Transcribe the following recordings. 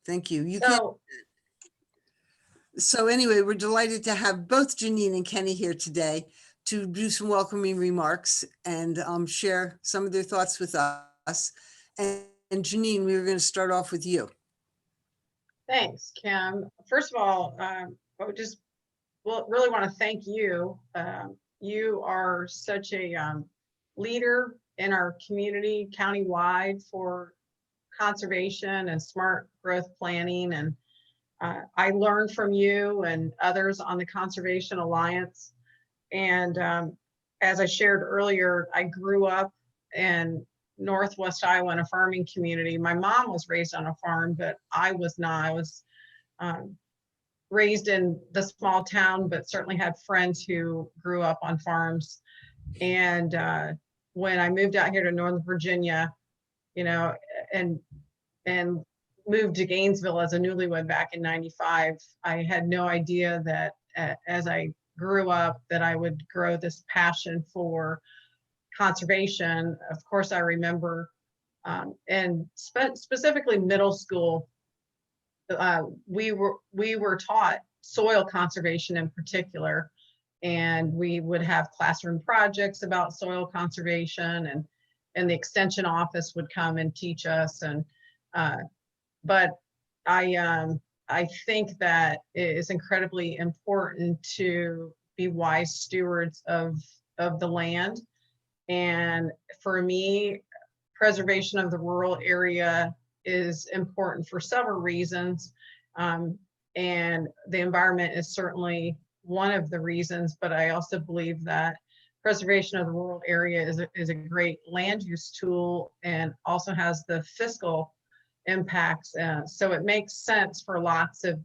Thank you. You can't. So anyway, we're delighted to have both Jeanine and Kenny here today to do some welcoming remarks and share some of their thoughts with us. And Jeanine, we were going to start off with you. Thanks, Kim. First of all, I would just really want to thank you. You are such a leader in our community countywide for conservation and smart growth planning. And I learned from you and others on the Conservation Alliance. And as I shared earlier, I grew up in Northwest Iowa in a farming community. My mom was raised on a farm, but I was not. I was raised in the small town, but certainly had friends who grew up on farms. And when I moved out here to Northern Virginia, you know, and moved to Gainesville as a newlywed back in '95, I had no idea that as I grew up that I would grow this passion for conservation. Of course, I remember, and specifically middle school, we were taught soil conservation in particular, and we would have classroom projects about soil conservation, and the extension office would come and teach us. And but I think that it is incredibly important to be wise stewards of the land. And for me, preservation of the rural area is important for several reasons. And the environment is certainly one of the reasons, but I also believe that preservation of the rural area is a great land use tool and also has the fiscal impacts. So it makes sense for lots of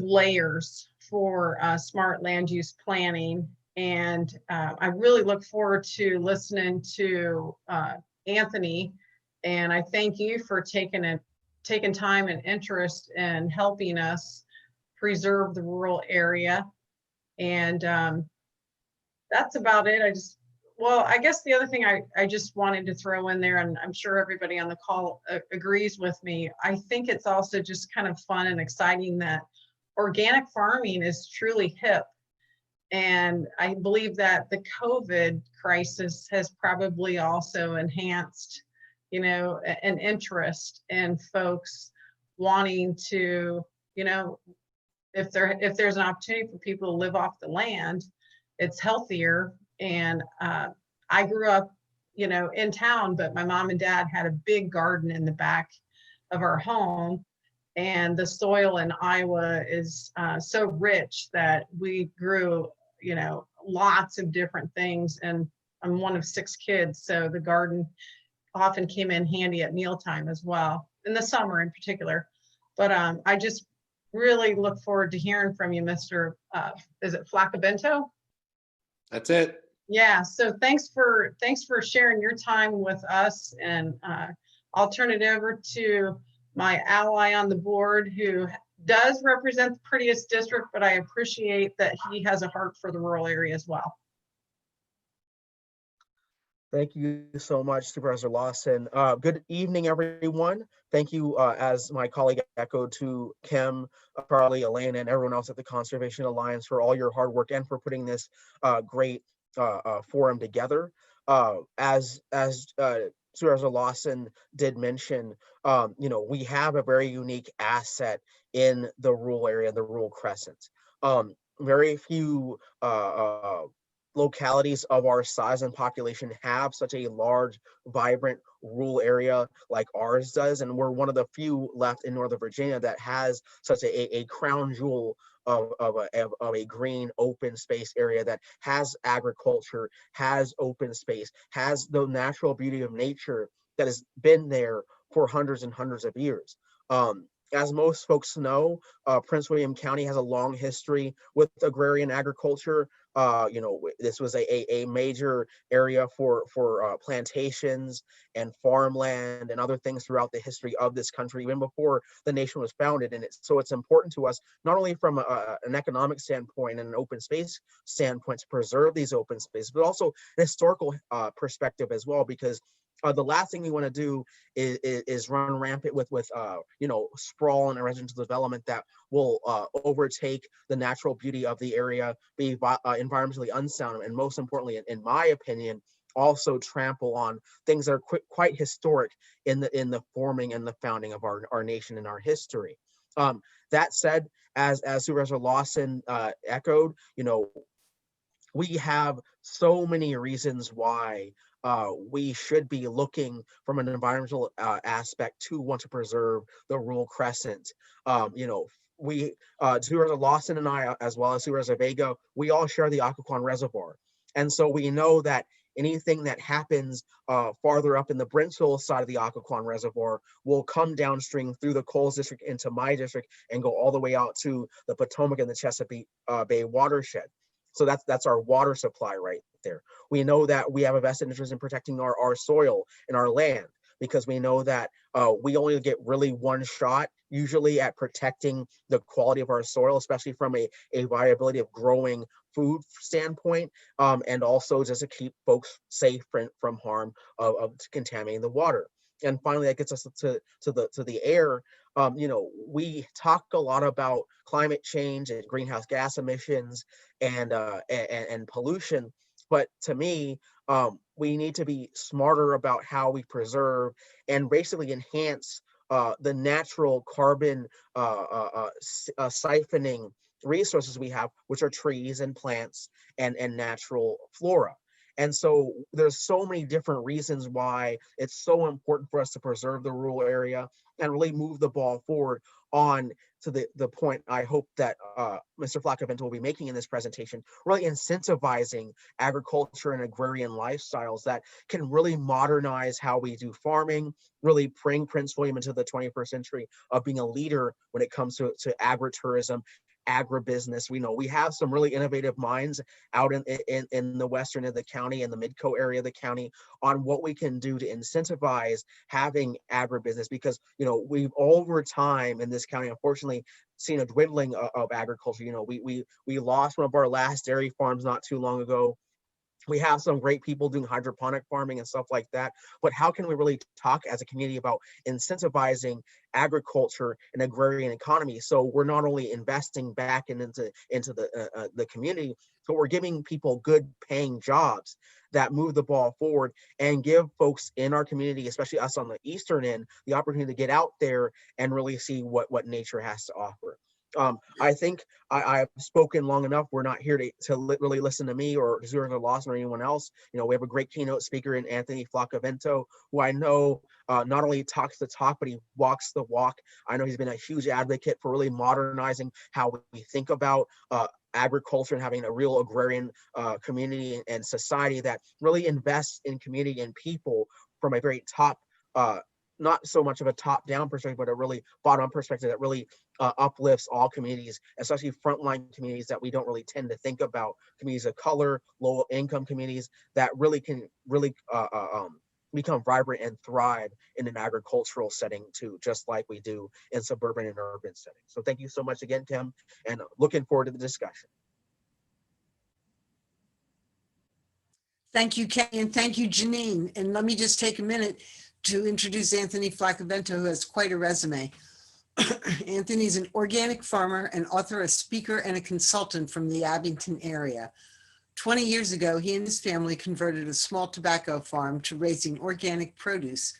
layers for smart land use planning. And I really look forward to listening to Anthony. And I thank you for taking time and interest in helping us preserve the rural area. And that's about it. I guess the other thing I just wanted to throw in there, and I'm sure everybody on the call agrees with me, I think it's also just kind of fun and exciting that organic farming is truly hip. And I believe that the COVID crisis has probably also enhanced, you know, an interest in folks wanting to, you know, if there's an opportunity for people to live off the land, it's healthier. And I grew up, you know, in town, but my mom and dad had a big garden in the back of our home. And the soil in Iowa is so rich that we grew, you know, lots of different things. And I'm one of 6 kids, so the garden often came in handy at mealtime as well, in the summer in particular. But I just really look forward to hearing from you, Mr. Is it Flaccavento? That's it. Yeah, so thanks for sharing your time with us. And I'll turn it over to my ally on the board who does represent the prettiest district, but I appreciate that he has a heart for the rural area as well. Thank you so much, Supervisor Lawson. Good evening, everyone. Thank you, as my colleague echoed, to Kim, Charlie, Elena, and everyone else at the Conservation Alliance for all your hard work and for putting this great forum together. As Supervisor Lawson did mention, you know, we have a very unique asset in the rural area, the rural crescent. Very few localities of our size and population have such a large, vibrant rural area like ours does, and we're one of the few left in Northern Virginia that has such a crown jewel of a green open space area that has agriculture, has open space, has the natural beauty of nature that has been there for hundreds and hundreds of years. As most folks know, Prince William County has a long history with agrarian agriculture. You know, this was a major area for plantations and farmland and other things throughout the history of this country, even before the nation was founded. And so it's important to us, not only from an economic standpoint and an open space standpoint, to preserve these open spaces, but also an historical perspective as well, because The last thing we want to do is run rampant with sprawl and residential development that will overtake the natural beauty of the area, be environmentally unsound, and most importantly, in my opinion, also trample on things that are quite historic in the forming and the founding of our nation and our history. That said, as Supervisor Lawson echoed, we have so many reasons why we should be looking from an environmental aspect to want to preserve the rural crescent. Supervisor Lawson and I, as well as Supervisor Vega, we all share the Occoquan Reservoir. And so we know that anything that happens farther up in the Brentsville side of the Occoquan Reservoir will come downstream through the Coles District into my district and go all the way out to the Potomac and the Chesapeake Bay watershed. So that's our water supply right there. We know that we have a vested interest in protecting our soil and our land, because we know that we only get really one shot usually at protecting the quality of our soil, especially from a viability of growing food standpoint, and also just to keep folks safe from harm of contaminating the water. And finally, that gets us to the air. We talk a lot about climate change and greenhouse gas emissions and pollution, but to me, we need to be smarter about how we preserve and basically enhance the natural carbon siphoning resources we have, which are trees and plants and natural flora. And so there's so many different reasons why it's so important for us to preserve the rural area and really move the ball forward on to the point I hope that Mr. Flaccavento will be making in this presentation, really incentivizing agriculture and agrarian lifestyles that can really modernize how we do farming, really bring Prince William into the 21st century of being a leader when it comes to agritourism, agribusiness. We know we have some really innovative minds out in the western of the county and the Midco area of the county on what we can do to incentivize having agribusiness, because we've over time in this county unfortunately seen a dwindling of agriculture. We lost one of our last dairy farms not too long ago. We have some great people doing hydroponic farming and stuff like that, but how can we really talk as a community about incentivizing agriculture and agrarian economy? So we're not only investing back into the community, but we're giving people good paying jobs that move the ball forward and give folks in our community, especially us on the eastern end, the opportunity to get out there and really see what nature has to offer. I think I've spoken long enough. We're not here to really listen to me or Zurich Lawson or anyone else. We have a great keynote speaker in Anthony Flaccavento, who I know not only talks the talk, but he walks the walk. I know he's been a huge advocate for really modernizing how we think about agriculture and having a real agrarian community and society that really invests in community and people from a very top not so much of a top-down perspective, but a really bottom-up perspective that really uplifts all communities, especially frontline communities that we don't really tend to think about, communities of color, low-income communities that really can become vibrant and thrive in an agricultural setting too, just like we do in suburban and urban settings. So thank you so much again, Kim, and looking forward to the discussion. Thank you, Kenny, and thank you, Jeanine. And let me just take a minute to introduce Anthony Flaccavento, who has quite a resume. Anthony's an organic farmer, an author, a speaker, and a consultant from the Abingdon area. 20 years ago, he and his family converted a small tobacco farm to raising organic produce,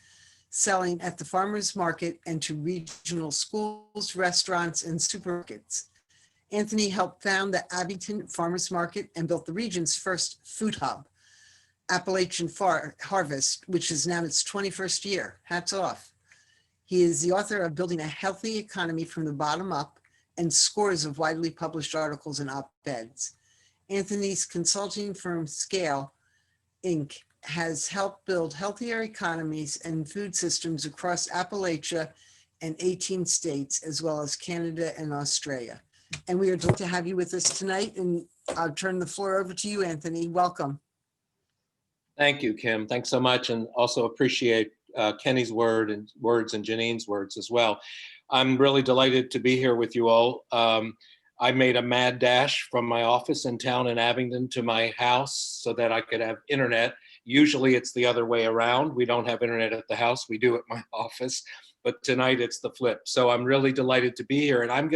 selling at the farmers market and to regional schools, restaurants, and supermarkets. Anthony helped found the Abingdon Farmers Market and built the region's first food hub, Appalachian Harvest, which is now its 21st year. Hats off. He is the author of Building a Healthy Economy from the Bottom Up and scores of widely published articles and op-eds. Anthony's consulting firm Scale, Inc. has helped build healthier economies and food systems across Appalachia and 18 states, as well as Canada and Australia. And we are delighted to have you with us tonight. And I'll turn the floor over to you, Anthony. Welcome. Thank you, Kim. Thanks so much. And also appreciate Kenny's words and Jeanine's words as well. I'm really delighted to be here with you all. I made a mad dash from my office in town in Abingdon to my house so that I could have internet. Usually it's the other way around. We don't have internet at the house. We do at my office, but tonight it's the flip. So I'm really delighted to be here, and I'm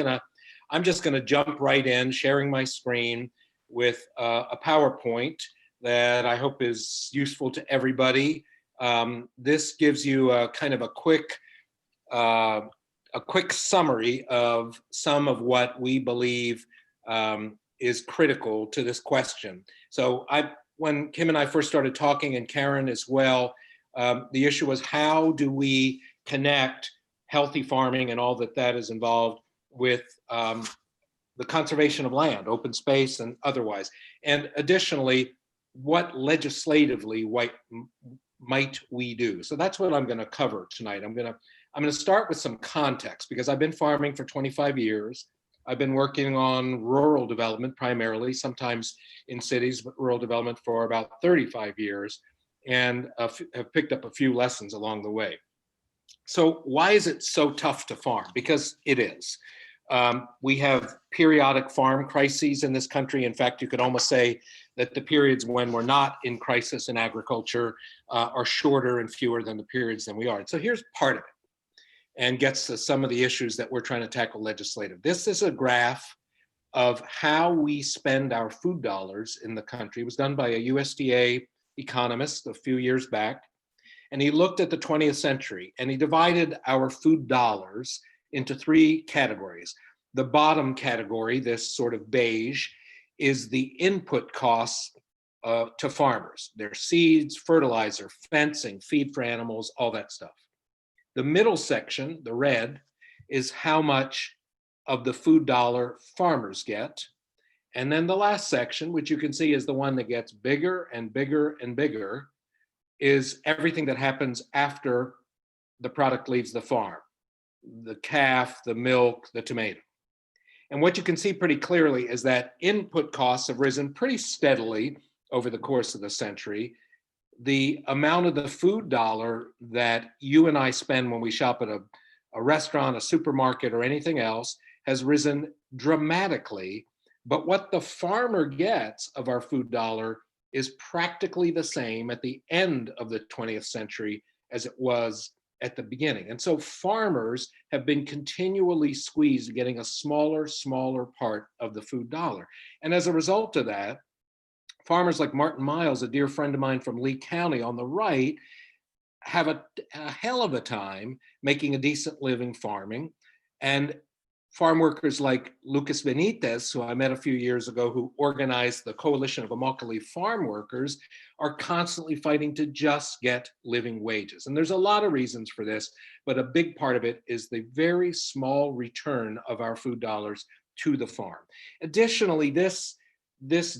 just gonna jump right in, sharing my screen with a PowerPoint that I hope is useful to everybody. This gives you a kind of a quick summary of some of what we believe is critical to this question. So when Kim and I first started talking, and Karen as well, the issue was, how do we connect healthy farming and all that is involved with the conservation of land, open space and otherwise? And additionally, what legislatively might we do? So that's what I'm going to cover tonight. I'm going to start with some context, because I've been farming for 25 years. I've been working on rural development primarily, sometimes in cities, but rural development for about 35 years, and have picked up a few lessons along the way. So why is it so tough to farm? Because it is. We have periodic farm crises in this country. In fact, you could almost say that the periods when we're not in crisis in agriculture are shorter and fewer than the periods than we are. So here's part of it, and gets to some of the issues that we're trying to tackle legislative. This is a graph of how we spend our food dollars in the country. It was done by a USDA economist a few years back. And he looked at the 20th century, and he divided our food dollars into 3 categories. The bottom category, this sort of beige, is the input costs to farmers. Their seeds, fertilizer, fencing, feed for animals, all that stuff. The middle section, the red, is how much of the food dollar farmers get. And then the last section, which you can see is the one that gets bigger and bigger and bigger, is everything that happens after the product leaves the farm. The calf, the milk, the tomato. And what you can see pretty clearly is that input costs have risen pretty steadily over the course of the century. The amount of the food dollar that you and I spend when we shop at a restaurant, a supermarket, or anything else has risen dramatically. But what the farmer gets of our food dollar is practically the same at the end of the 20th century as it was at the beginning. And so farmers have been continually squeezed, getting a smaller part of the food dollar. And as a result of that, farmers like Martin Miles, a dear friend of mine from Lee County on the right, have a hell of a time making a decent living farming. And farm workers like Lucas Benitez, who I met a few years ago, who organized the Coalition of Immokalee Farm Workers, are constantly fighting to just get living wages. And there's a lot of reasons for this, but a big part of it is the very small return of our food dollars to the farm. Additionally, this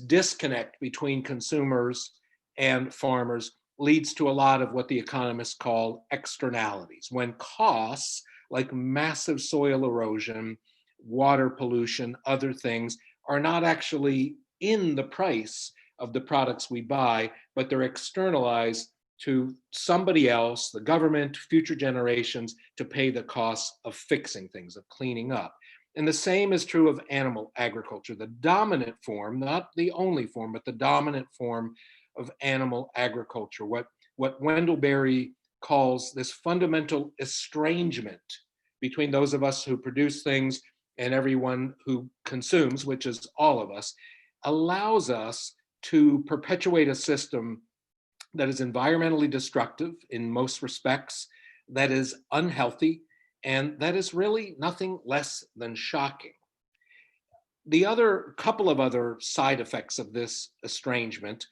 disconnect between consumers and farmers leads to a lot of what the economists call externalities, when costs like massive soil erosion, water pollution, other things are not actually in the price of the products we buy, but they're externalized to somebody else, the government, future generations, to pay the costs of fixing things, of cleaning up. And the same is true of animal agriculture. The dominant form, not the only form, but the dominant form of animal agriculture, what Wendell Berry calls this fundamental estrangement between those of us who produce things and everyone who consumes, which is all of us, allows us to perpetuate a system that is environmentally destructive in most respects, that is unhealthy, and that is really nothing less than shocking. The other couple of other side effects of this estrangement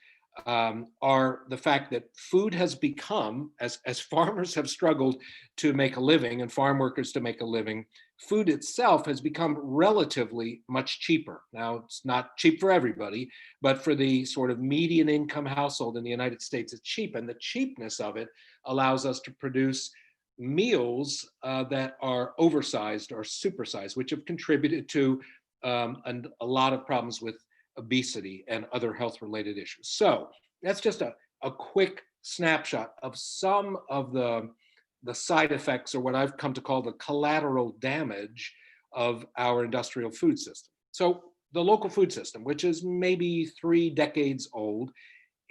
are the fact that food has become, as farmers have struggled to make a living and farm workers to make a living, food itself has become relatively much cheaper. Now, it's not cheap for everybody, but for the sort of median income household in the United States, it's cheap. And the cheapness of it allows us to produce meals that are oversized or supersized, which have contributed to a lot of problems with obesity and other health-related issues. So that's just a quick snapshot of some of the side effects, or what I've come to call the collateral damage of our industrial food system. So the local food system, which is maybe 3 decades old,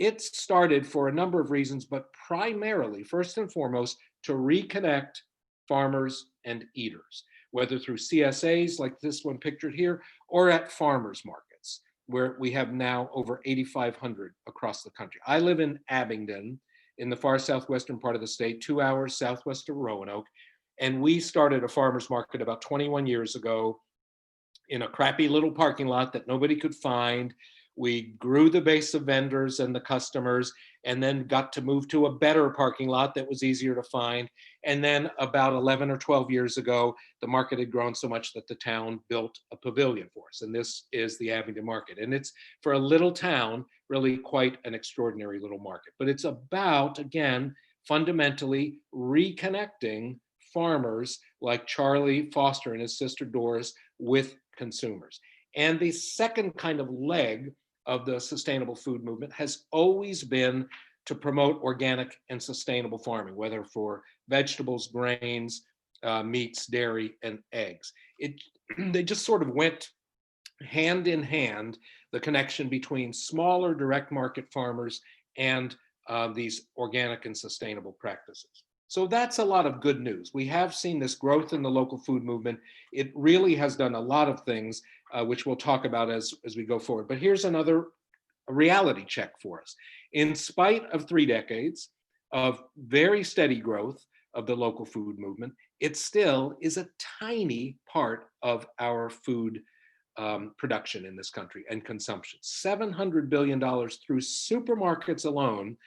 It started for a number of reasons, but primarily, first and foremost, to reconnect farmers and eaters, whether through CSAs like this one pictured here, or at farmers markets, where we have now over 8,500 across the country. I live in Abingdon, in the far southwestern part of the state, 2 hours southwest of Roanoke, and we started a farmers market about 21 years ago in a crappy little parking lot that nobody could find. We grew the base of vendors and the customers, and then got to move to a better parking lot that was easier to find. And then about 11 or 12 years ago, the market had grown so much that the town built a pavilion for us. And this is the Abingdon market. And it's, for a little town, really quite an extraordinary little market. But it's about, again, fundamentally reconnecting farmers like Charlie Foster and his sister Doris with consumers. And the second kind of leg of the sustainable food movement has always been to promote organic and sustainable farming, whether for vegetables, grains, meats, dairy, and eggs. They just sort of went hand in hand, the connection between smaller direct market farmers and these organic and sustainable practices. So that's a lot of good news. We have seen this growth in the local food movement. It really has done a lot of things, which we'll talk about as we go forward. But here's another reality check for us. In spite of 3 decades of very steady growth of the local food movement, it still is a tiny part of our food production in this country and consumption. $700 billion through supermarkets alone.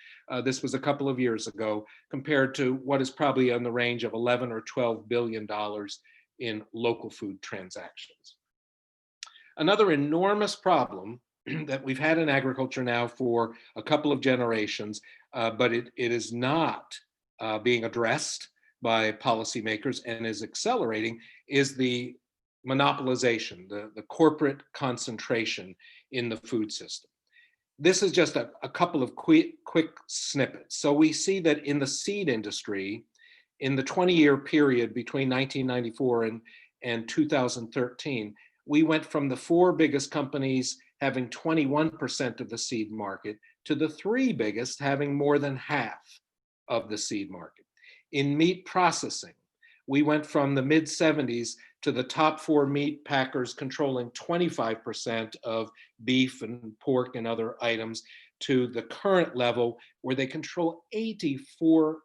This was a couple of years ago, compared to what is probably in the range of 11 or $12 billion in local food transactions. Another enormous problem that we've had in agriculture now for a couple of generations, but it is not being addressed by policymakers and is accelerating, is the monopolization, the corporate concentration in the food system. This is just a couple of quick snippets. So we see that in the seed industry, in the 20-year period between 1994 and 2013, we went from the 4 biggest companies having 21% of the seed market to the 3 biggest having more than half of the seed market. In meat processing, we went from the mid-70s to the top 4 meat packers controlling 25% of beef and pork and other items, to the current level where they control 84%.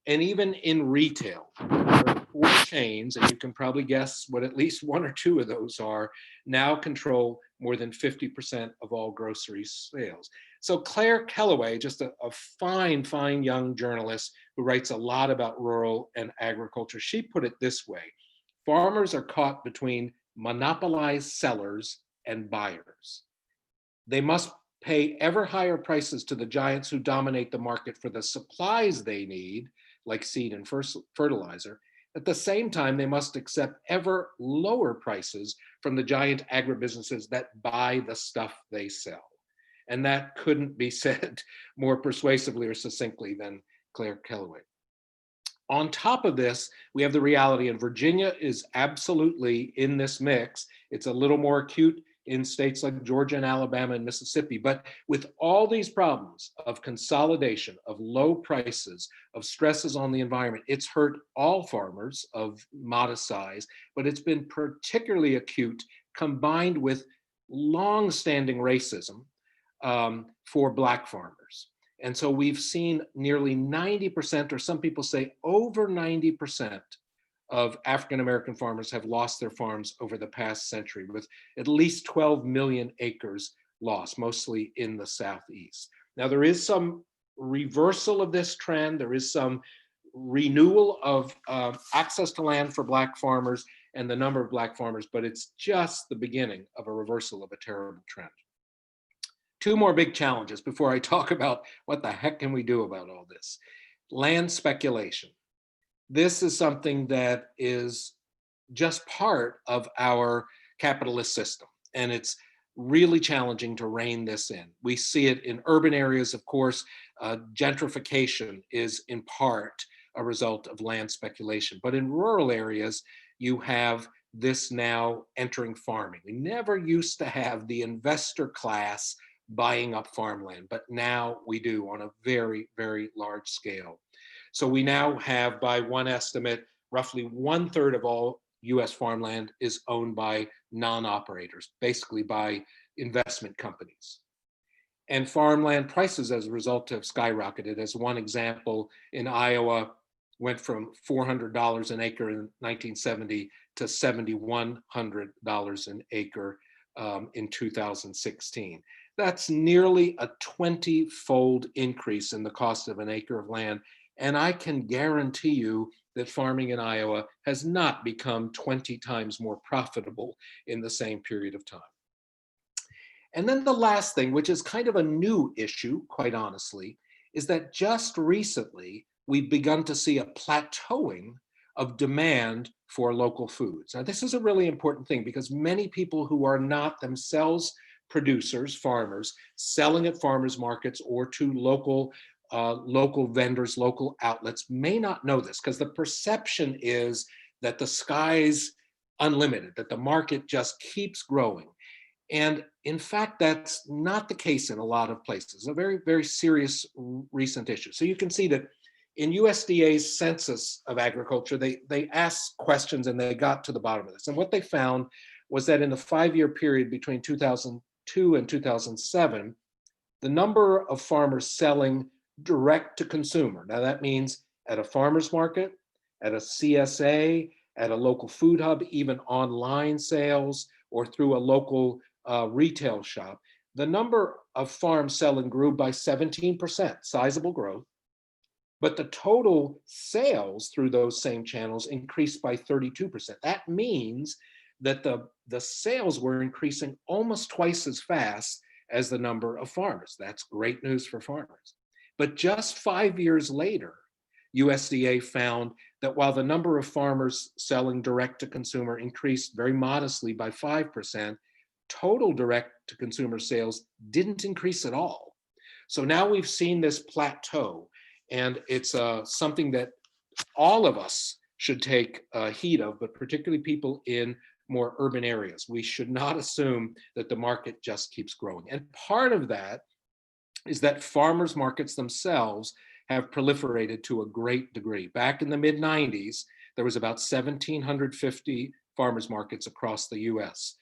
And even in retail, there are 4 chains, and you can probably guess what at least 1 or 2 of those are, now control more than 50% of all grocery sales. So Claire Kellaway, just a fine, fine young journalist who writes a lot about rural and agriculture, she put it this way: farmers are caught between monopolized sellers and buyers. They must pay ever higher prices to the giants who dominate the market for the supplies they need, like seed and fertilizer. At the same time, they must accept ever lower prices from the giant agribusinesses that buy the stuff they sell. And that couldn't be said more persuasively or succinctly than Claire Kellaway. On top of this, we have the reality, and Virginia is absolutely in this mix. It's a little more acute in states like Georgia and Alabama and Mississippi, but with all these problems of consolidation, of low prices, of stresses on the environment, it's hurt all farmers of modest size, but it's been particularly acute combined with long-standing racism for Black farmers. And so we've seen nearly 90%, or some people say over 90%, of African-American farmers have lost their farms over the past century, with at least 12 million acres lost, mostly in the Southeast. Now, there is some reversal of this trend. There is some renewal of access to land for Black farmers and the number of Black farmers, but it's just the beginning of a reversal of a terrible trend. 2 more big challenges before I talk about what the heck can we do about all this. Land speculation. This is something that is just part of our capitalist system, and it's really challenging to rein this in. We see it in urban areas, of course. Gentrification is in part a result of land speculation, but in rural areas, you have this now entering farming. We never used to have the investor class buying up farmland, but now we do on a very, very large scale. So we now have, by one estimate, roughly 1/3 of all US farmland is owned by non-operators, basically by investment companies. And farmland prices as a result have skyrocketed. As one example, in Iowa, went from $400 an acre in 1970 to $7,100 an acre in 2016. That's nearly a 20-fold increase in the cost of an acre of land. And I can guarantee you that farming in Iowa has not become 20 times more profitable in the same period of time. And then the last thing, which is kind of a new issue, quite honestly, is that just recently we've begun to see a plateauing of demand for local foods. Now, this is a really important thing because many people who are not themselves producers, farmers, selling at farmers markets or to local vendors, local outlets may not know this because the perception is that the sky's unlimited, that the market just keeps growing. And in fact, that's not the case in a lot of places, a very, very serious recent issue. So you can see that in USDA's Census of Agriculture, they asked questions and they got to the bottom of this. And what they found was that in the 5-year period between 2002 and 2007, the number of farmers selling direct to consumer, now that means at a farmer's market, at a CSA, at a local food hub, even online sales, or through a local retail shop, the number of farms selling grew by 17%, sizable growth, but the total sales through those same channels increased by 32%. That means that the sales were increasing almost twice as fast as the number of farmers. That's great news for farmers. But just 5 years later, USDA found that while the number of farmers selling direct to consumer increased very modestly by 5%, total direct to consumer sales didn't increase at all. So now we've seen this plateau, and it's something that all of us should take heed of, but particularly people in more urban areas. We should not assume that the market just keeps growing. And part of that is that farmers markets themselves have proliferated to a great degree. Back in the mid-90s, there was about 1,750 farmers markets across the US.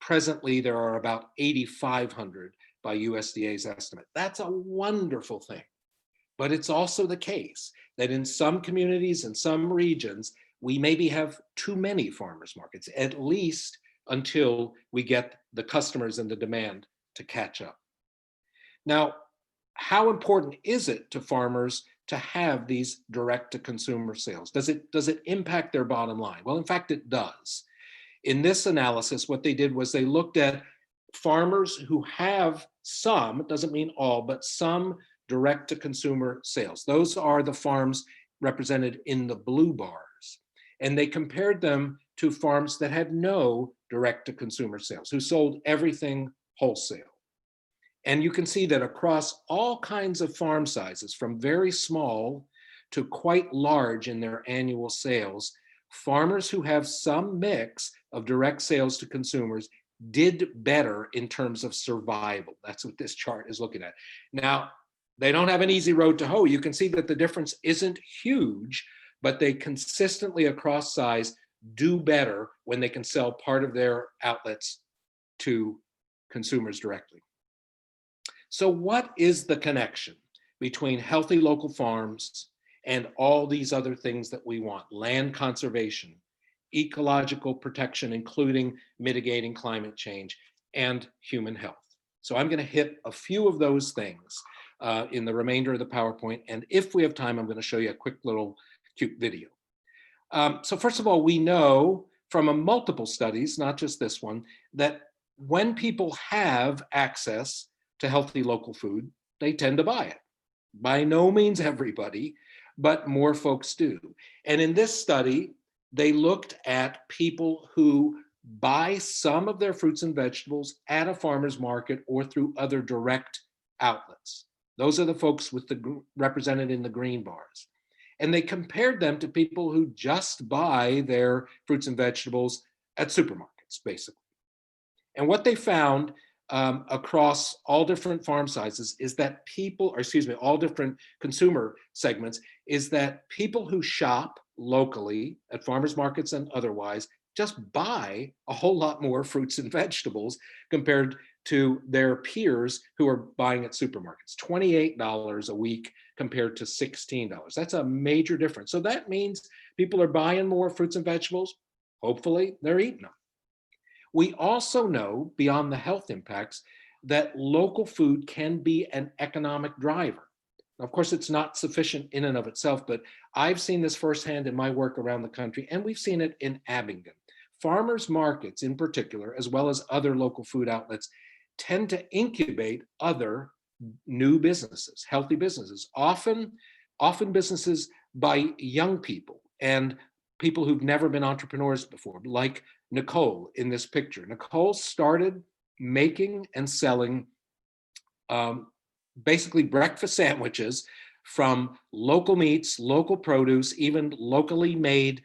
Presently, there are about 8,500 by USDA's estimate. That's a wonderful thing. But it's also the case that in some communities and some regions, we maybe have too many farmers markets, at least until we get the customers and the demand to catch up. Now, how important is it to farmers to have these direct to consumer sales? Does it impact their bottom line? Well, in fact, it does. In this analysis, what they did was they looked at farmers who have some, it doesn't mean all, but some direct to consumer sales. Those are the farms represented in the blue bars. And they compared them to farms that had no direct to consumer sales, who sold everything wholesale. And you can see that across all kinds of farm sizes, from very small to quite large in their annual sales, farmers who have some mix of direct sales to consumers did better in terms of survival. That's what this chart is looking at. Now, they don't have an easy road to hoe. You can see that the difference isn't huge, but they consistently across size do better when they can sell part of their outlets to consumers directly. So what is the connection between healthy local farms and all these other things that we want? Land conservation, ecological protection, including mitigating climate change, and human health. So I'm going to hit a few of those things in the remainder of the PowerPoint. And if we have time, I'm going to show you a quick little cute video. So first of all, we know from multiple studies, not just this one, that when people have access to healthy local food, they tend to buy it. By no means everybody, but more folks do. And in this study, they looked at people who buy some of their fruits and vegetables at a farmer's market or through other direct outlets. Those are the folks with represented in the green bars. And they compared them to people who just buy their fruits and vegetables at supermarkets, basically. And what they found across all different farm sizes is that people, or excuse me, all different consumer segments, is that people who shop locally at farmers markets and otherwise just buy a whole lot more fruits and vegetables compared to their peers who are buying at supermarkets. $28 a week compared to $16. That's a major difference. So that means people are buying more fruits and vegetables. Hopefully they're eating them. We also know, beyond the health impacts, that local food can be an economic driver. Of course, it's not sufficient in and of itself, but I've seen this firsthand in my work around the country, and we've seen it in Abingdon. Farmers markets in particular, as well as other local food outlets, tend to incubate other new businesses, healthy businesses, often businesses by young people and people who've never been entrepreneurs before, like Nicole in this picture. Nicole started making and selling basically breakfast sandwiches from local meats, local produce, even locally made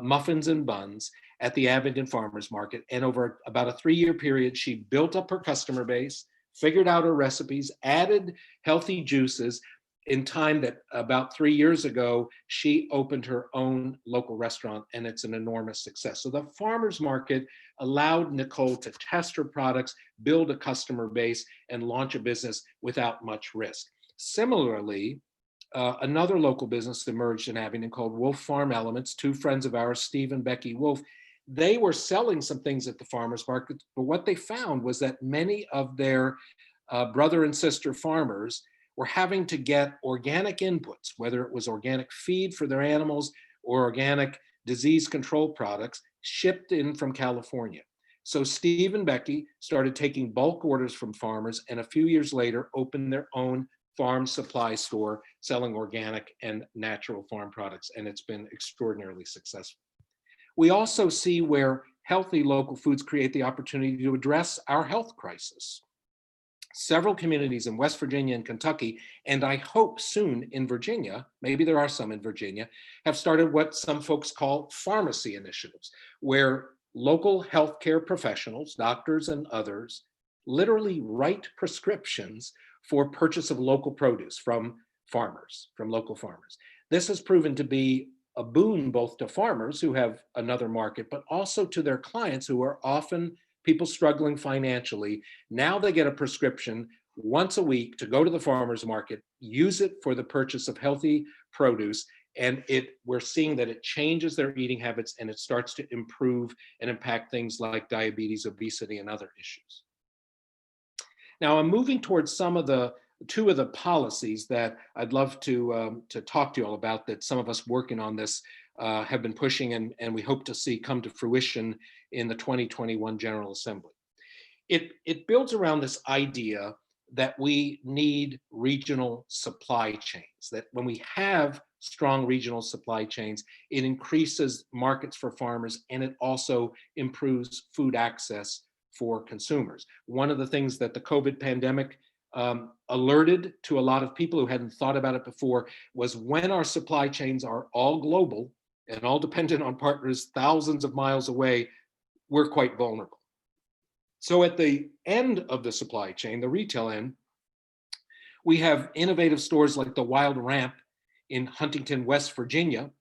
muffins and buns at the Abingdon Farmers Market. And over about a 3-year period, she built up her customer base, figured out her recipes, added healthy juices. In time that about 3 years ago, she opened her own local restaurant, and it's an enormous success. So the farmers market allowed Nicole to test her products, build a customer base, and launch a business without much risk. Similarly, another local business emerged in Abingdon called Wolf Farm Elements. Two friends of ours, Steve and Becky Wolf, they were selling some things at the farmers market, but what they found was that many of their brother and sister farmers were having to get organic inputs, whether it was organic feed for their animals or organic disease control products, shipped in from California. So Steve and Becky started taking bulk orders from farmers, and a few years later opened their own farm supply store selling organic and natural farm products, and it's been extraordinarily successful. We also see where healthy local foods create the opportunity to address our health crisis. Several communities in West Virginia and Kentucky, and I hope soon in Virginia, maybe there are some in Virginia, have started what some folks call pharmacy initiatives, where local healthcare professionals, doctors and others, literally write prescriptions for purchase of local produce from farmers, from local farmers. This has proven to be a boon both to farmers who have another market, but also to their clients who are often people struggling financially. Now they get a prescription once a week to go to the farmers market, use it for the purchase of healthy produce, and we're seeing that it changes their eating habits and it starts to improve and impact things like diabetes, obesity, and other issues. Now I'm moving towards two of the policies that I'd love to talk to you all about, that some of us working on this have been pushing and we hope to see come to fruition in the 2021 General Assembly. It builds around this idea that we need regional supply chains, that when we have strong regional supply chains, it increases markets for farmers and it also improves food access for consumers. One of the things that the COVID pandemic alerted to a lot of people who hadn't thought about it before was when our supply chains are all global and all dependent on partners thousands of miles away, we're quite vulnerable. So at the end of the supply chain, the retail end, we have innovative stores like the Wild Ramp in Huntington, West Virginia,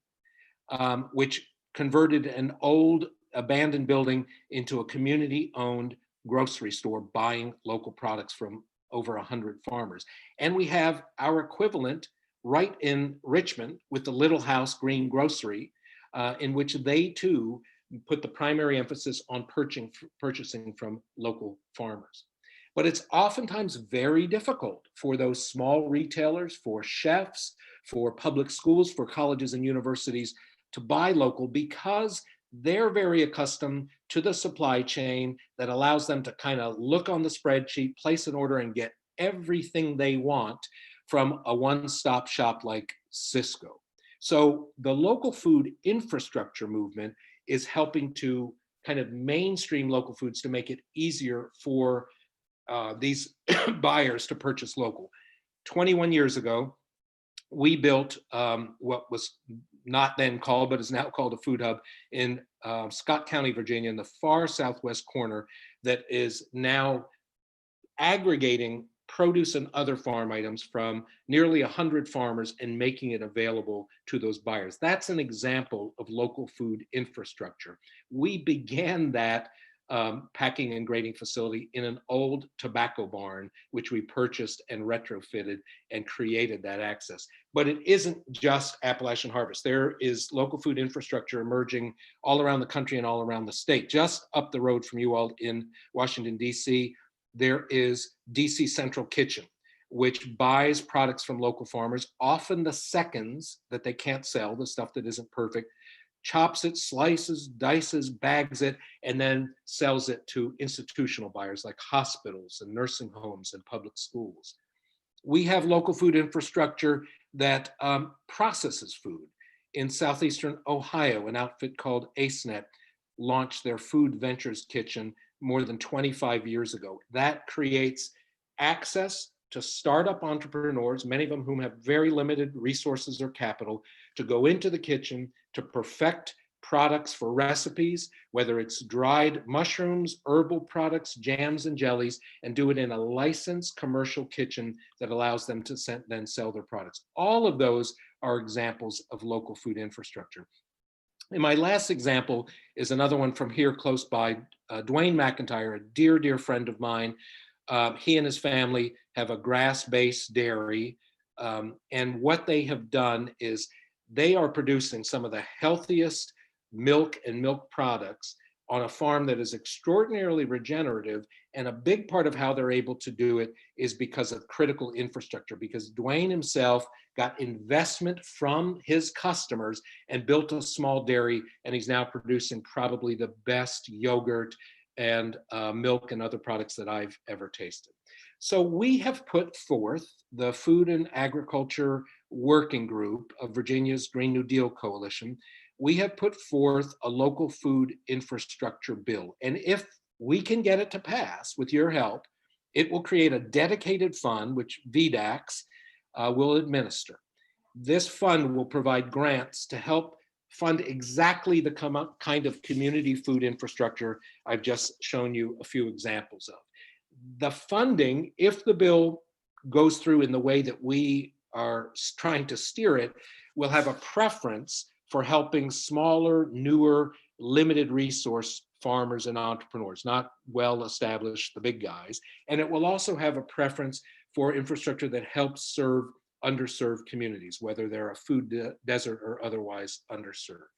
which converted an old abandoned building into a community-owned grocery store buying local products from over 100 farmers. And we have our equivalent right in Richmond with the Little House Green Grocery, in which they too put the primary emphasis on purchasing from local farmers. But it's oftentimes very difficult for those small retailers, for chefs, for public schools, for colleges and universities to buy local because they're very accustomed to the supply chain that allows them to kind of look on the spreadsheet, place an order, and get everything they want from a one-stop shop like Cisco. So the local food infrastructure movement is helping to kind of mainstream local foods to make it easier for these buyers to purchase local. 21 years ago, we built what was not then called, but is now called a food hub in Scott County, Virginia, in the far southwest corner that is now aggregating produce and other farm items from nearly 100 farmers and making it available to those buyers. That's an example of local food infrastructure. We began that packing and grading facility in an old tobacco barn, which we purchased and retrofitted and created that access. But it isn't just Appalachian Harvest. There is local food infrastructure emerging all around the country and all around the state. Just up the road from you all in Washington, D.C., there is DC Central Kitchen, which buys products from local farmers, often the seconds that they can't sell, the stuff that isn't perfect, chops it, slices, dices, bags it, and then sells it to institutional buyers like hospitals and nursing homes and public schools. We have local food infrastructure that processes food. In southeastern Ohio, an outfit called ACEnet launched their Food Ventures Kitchen more than 25 years ago. That creates access to startup entrepreneurs, many of them whom have very limited resources or capital, to go into the kitchen to perfect products for recipes, whether it's dried mushrooms, herbal products, jams, and jellies, and do it in a licensed commercial kitchen that allows them to then sell their products. All of those are examples of local food infrastructure. And my last example is another one from here close by. Dwayne McIntyre, a dear, dear friend of mine, he and his family have a grass-based dairy. And what they have done is they are producing some of the healthiest milk and milk products on a farm that is extraordinarily regenerative. And a big part of how they're able to do it is because of critical infrastructure, because Dwayne himself got investment from his customers and built a small dairy, and he's now producing probably the best yogurt and milk and other products that I've ever tasted. So we have put forth the Food and Agriculture Working Group of Virginia's Green New Deal Coalition. We have put forth a local food infrastructure bill. And if we can get it to pass with your help, it will create a dedicated fund, which VDACs will administer. This fund will provide grants to help fund exactly the kind of community food infrastructure I've just shown you a few examples of. The funding, if the bill goes through in the way that we are trying to steer it, will have a preference for helping smaller, newer, limited resource farmers and entrepreneurs, not well-established, the big guys. And it will also have a preference for infrastructure that helps serve underserved communities, whether they're a food desert or otherwise underserved.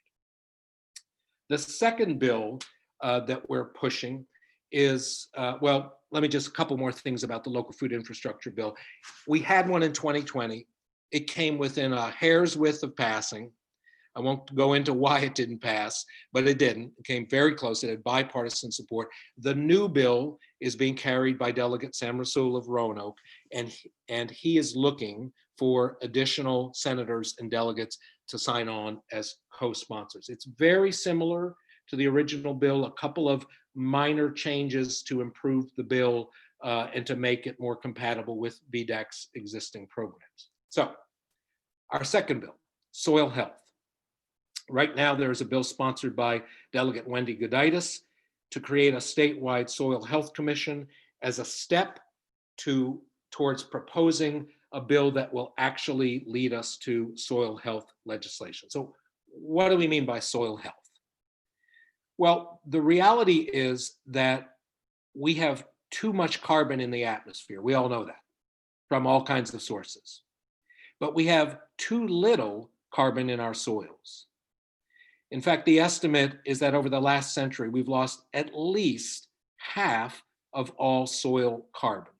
The second bill that we're pushing is, well, let me just a couple more things about the local food infrastructure bill. We had one in 2020. It came within a hair's width of passing. I won't go into why it didn't pass, but it didn't. It came very close. It had bipartisan support. The new bill is being carried by Delegate Sam Rasool of Roanoke, and he is looking for additional senators and delegates to sign on as co-sponsors. It's very similar to the original bill, a couple of minor changes to improve the bill and to make it more compatible with VDAC's existing programs. So our second bill, soil health. Right now, there is a bill sponsored by Delegate Wendy Goditis to create a statewide soil health commission as a step towards proposing a bill that will actually lead us to soil health legislation. So what do we mean by soil health? Well, the reality is that we have too much carbon in the atmosphere. We all know that from all kinds of sources. But we have too little carbon in our soils. In fact, the estimate is that over the last century, we've lost at least half of all soil carbon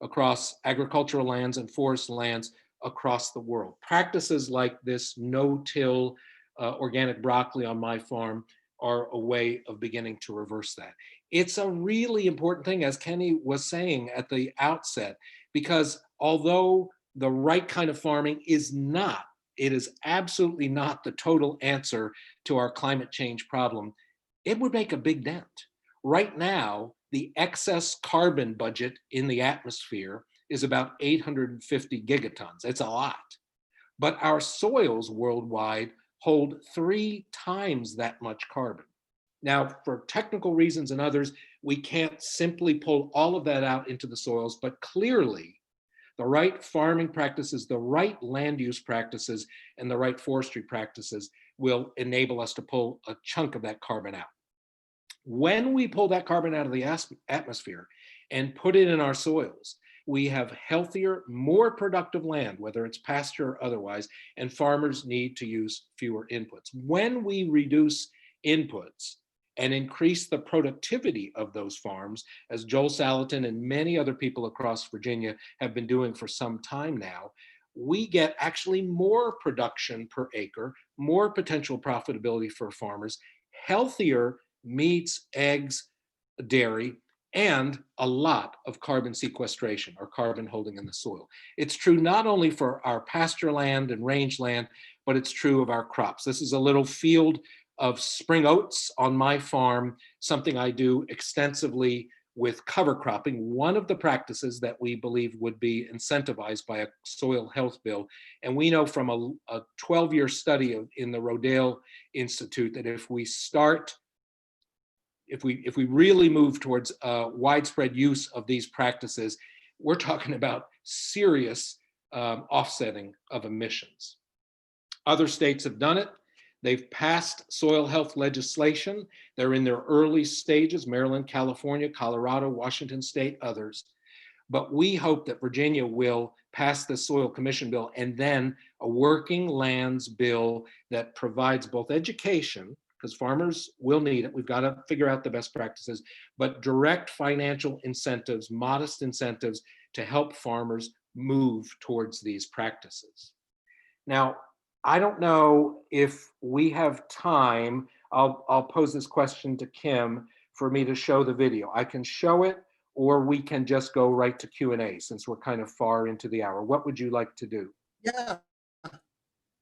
across agricultural lands and forest lands across the world. Practices like this no-till organic broccoli on my farm are a way of beginning to reverse that. It's a really important thing, as Kenny was saying at the outset, because although the right kind of farming is not, it is absolutely not the total answer to our climate change problem, it would make a big dent. Right now, the excess carbon budget in the atmosphere is about 850 gigatons. It's a lot. But our soils worldwide hold 3 times that much carbon. Now, for technical reasons and others, we can't simply pull all of that out into the soils, but clearly the right farming practices, the right land use practices, and the right forestry practices will enable us to pull a chunk of that carbon out. When we pull that carbon out of the atmosphere and put it in our soils, we have healthier, more productive land, whether it's pasture or otherwise, and farmers need to use fewer inputs. When we reduce inputs and increase the productivity of those farms, as Joel Salatin and many other people across Virginia have been doing for some time now, we get actually more production per acre, more potential profitability for farmers, healthier meats, eggs, dairy, and a lot of carbon sequestration or carbon holding in the soil. It's true not only for our pasture land and range land, but it's true of our crops. This is a little field of spring oats on my farm, something I do extensively with cover cropping, one of the practices that we believe would be incentivized by a soil health bill. And we know from a 12-year study in the Rodale Institute that if we really move towards widespread use of these practices, we're talking about serious offsetting of emissions. Other states have done it. They've passed soil health legislation. They're in their early stages, Maryland, California, Colorado, Washington State, others. But we hope that Virginia will pass the Soil Commission bill and then a working lands bill that provides both education, because farmers will need it. We've got to figure out the best practices, but direct financial incentives, modest incentives to help farmers move towards these practices. Now, I don't know if we have time. I'll pose this question to Kim for me to show the video. I can show it, or we can just go right to Q&A since we're kind of far into the hour. What would you like to do? Yeah.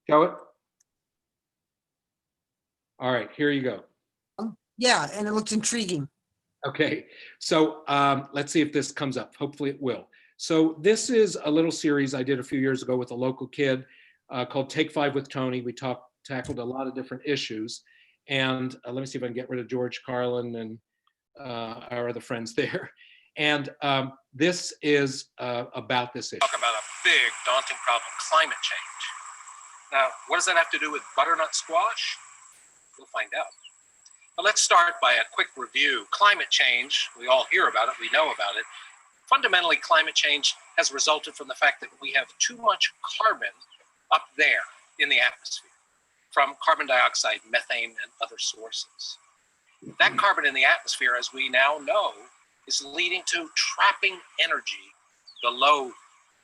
Show it? All right, here you go. Yeah, and it looked intriguing. Okay, so let's see if this comes up. Hopefully it will. So this is a little series I did a few years ago with a local kid called Take 5 with Tony. We tackled a lot of different issues. And let me see if I can get rid of George Carlin and our other friends there. And this is about this issue. Talk about a big, daunting problem, climate change. Now, what does that have to do with butternut squash? We'll find out. But let's start by a quick review. Climate change, we all hear about it, we know about it. Fundamentally, climate change has resulted from the fact that we have too much carbon up there in the atmosphere from carbon dioxide, methane, and other sources. That carbon in the atmosphere, as we now know, is leading to trapping energy below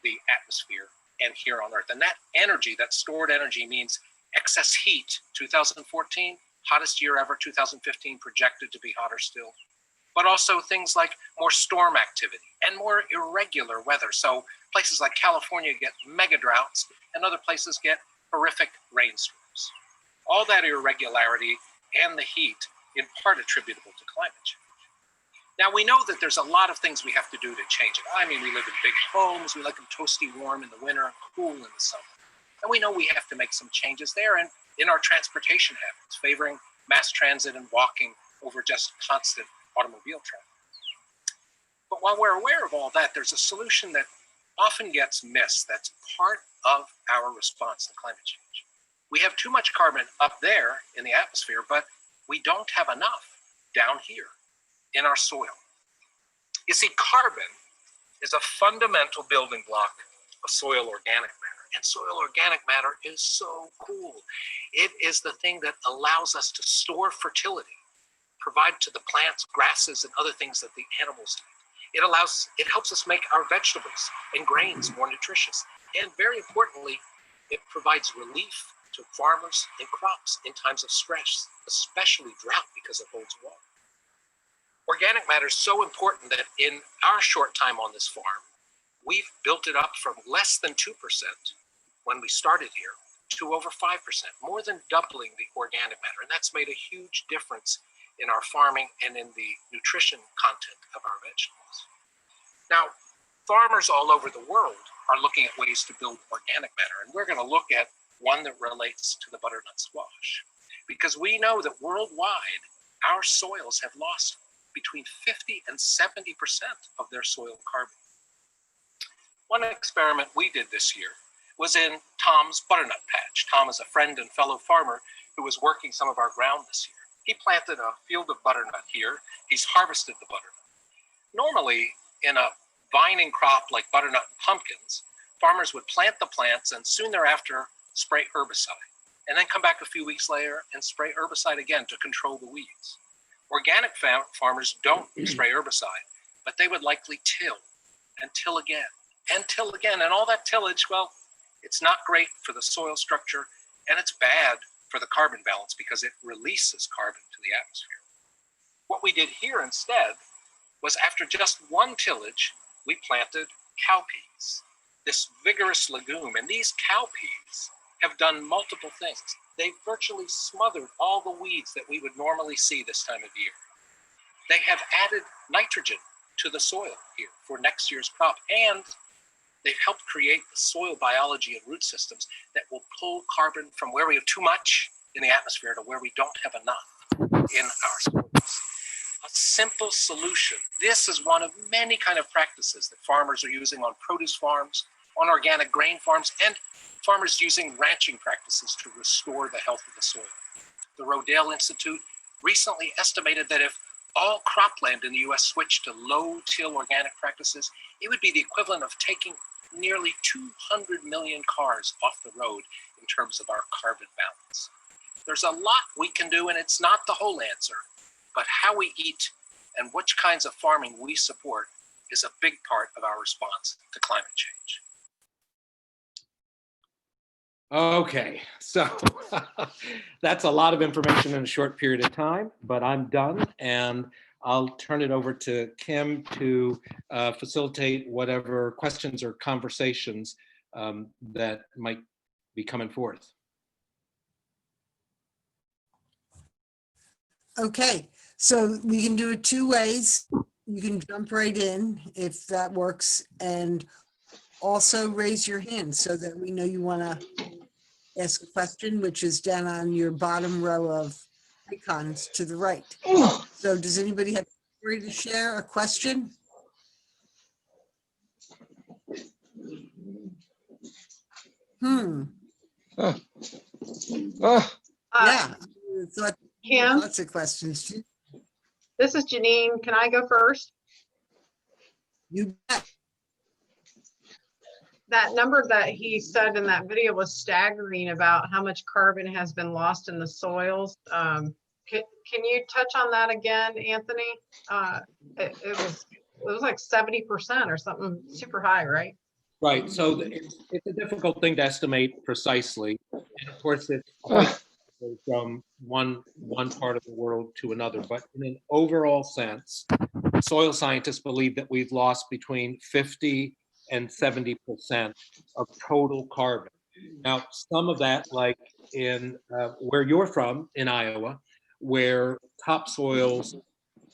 the atmosphere and here on Earth. And that energy, that stored energy, means excess heat. 2014, hottest year ever. 2015 projected to be hotter still. But also things like more storm activity and more irregular weather. So places like California get mega droughts and other places get horrific rainstorms. All that irregularity and the heat in part attributable to climate change. Now we know that there's a lot of things we have to do to change it. I mean, we live in big homes, we like them toasty warm in the winter and cool in the summer. And we know we have to make some changes there and in our transportation habits, favoring mass transit and walking over just constant automobile traffic. But while we're aware of all that, there's a solution that often gets missed that's part of our response to climate change. We have too much carbon up there in the atmosphere, but we don't have enough down here in our soil. You see, carbon is a fundamental building block of soil organic matter. And soil organic matter is so cool. It is the thing that allows us to store fertility, provide to the plants, grasses, and other things that the animals eat. It helps us make our vegetables and grains more nutritious. And very importantly, it provides relief to farmers and crops in times of stress, especially drought, because it holds water. Organic matter is so important that in our short time on this farm, we've built it up from less than 2% when we started here to over 5%, more than doubling the organic matter. And that's made a huge difference in our farming and in the nutrition content of our vegetables. Now, farmers all over the world are looking at ways to build organic matter, and we're going to look at one that relates to the butternut squash, because we know that worldwide, our soils have lost between 50 and 70% of their soil carbon. One experiment we did this year was in Tom's butternut patch. Tom is a friend and fellow farmer who was working some of our ground this year. He planted a field of butternut here. He's harvested the butternut. Normally, in a vining crop like butternut and pumpkins, farmers would plant the plants and soon thereafter spray herbicide, and then come back a few weeks later and spray herbicide again to control the weeds. Organic farmers don't spray herbicide, but they would likely till and till again and till again. And all that tillage, well, it's not great for the soil structure and it's bad for the carbon balance because it releases carbon to the atmosphere. What we did here instead was after just one tillage, we planted cowpeas, this vigorous legume. And these cowpeas have done multiple things. They've virtually smothered all the weeds that we would normally see this time of year. They have added nitrogen to the soil here for next year's crop, and they've helped create the soil biology and root systems that will pull carbon from where we have too much in the atmosphere to where we don't have enough in our soils. A simple solution. This is one of many kind of practices that farmers are using on produce farms, on organic grain farms, and farmers using ranching practices to restore the health of the soil. The Rodale Institute recently estimated that if all cropland in the US switched to low-till organic practices, it would be the equivalent of taking nearly 200 million cars off the road in terms of our carbon balance. There's a lot we can do, and it's not the whole answer, but how we eat and which kinds of farming we support is a big part of our response to climate change. Okay, so that's a lot of information in a short period of time, but I'm done, and I'll turn it over to Kim to facilitate whatever questions or conversations that might be coming forth. Okay, so we can do it two ways. You can jump right in if that works, and also raise your hand so that we know you want to ask a question, which is down on your bottom row of icons to the right. So does anybody have a story to share, a question? Yeah, Kim, lots of questions. this is Jeanine. Can I go first? You bet. That number that he said in that video was staggering about how much carbon has been lost in the soils. Can you touch on that again, Anthony? It was like 70% or something super high, right? Right, so it's a difficult thing to estimate precisely, and of course it's quite from one part of the world to another, but in an overall sense, soil scientists believe that we've lost between 50 and 70% of total carbon. Now, some of that, like in where you're from in Iowa, where topsoils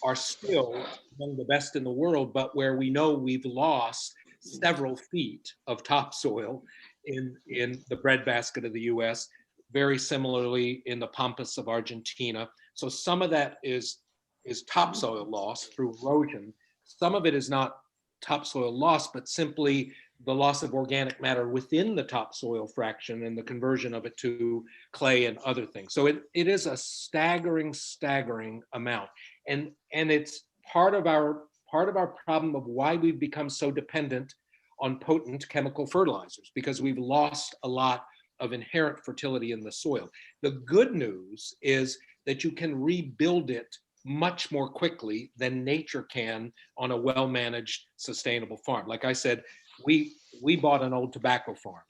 are still among the best in the world, but where we know we've lost several feet of topsoil in the breadbasket of the US, very similarly in the pampas of Argentina. So some of that is topsoil loss through erosion. Some of it is not topsoil loss, but simply the loss of organic matter within the topsoil fraction and the conversion of it to clay and other things. So it is a staggering amount. And it's part of our problem of why we've become so dependent on potent chemical fertilizers, because we've lost a lot of inherent fertility in the soil. The good news is that you can rebuild it much more quickly than nature can on a well-managed, sustainable farm. Like I said, we bought an old tobacco farm.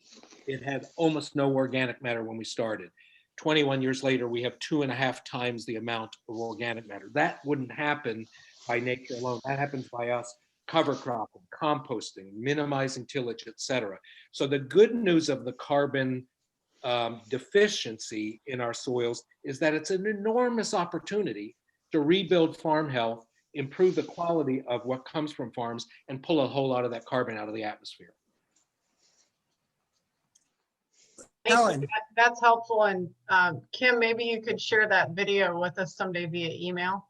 It had almost no organic matter when we started. 21 years later, we have 2.5 times the amount of organic matter. That wouldn't happen by nature alone. That happens by us cover cropping, composting, minimizing tillage, etc. So the good news of the carbon deficiency in our soils is that it's an enormous opportunity to rebuild farm health, improve the quality of what comes from farms, and pull a whole lot of that carbon out of the atmosphere. Thank you. Helen. That's helpful. And Kim, maybe you could share that video with us someday via email.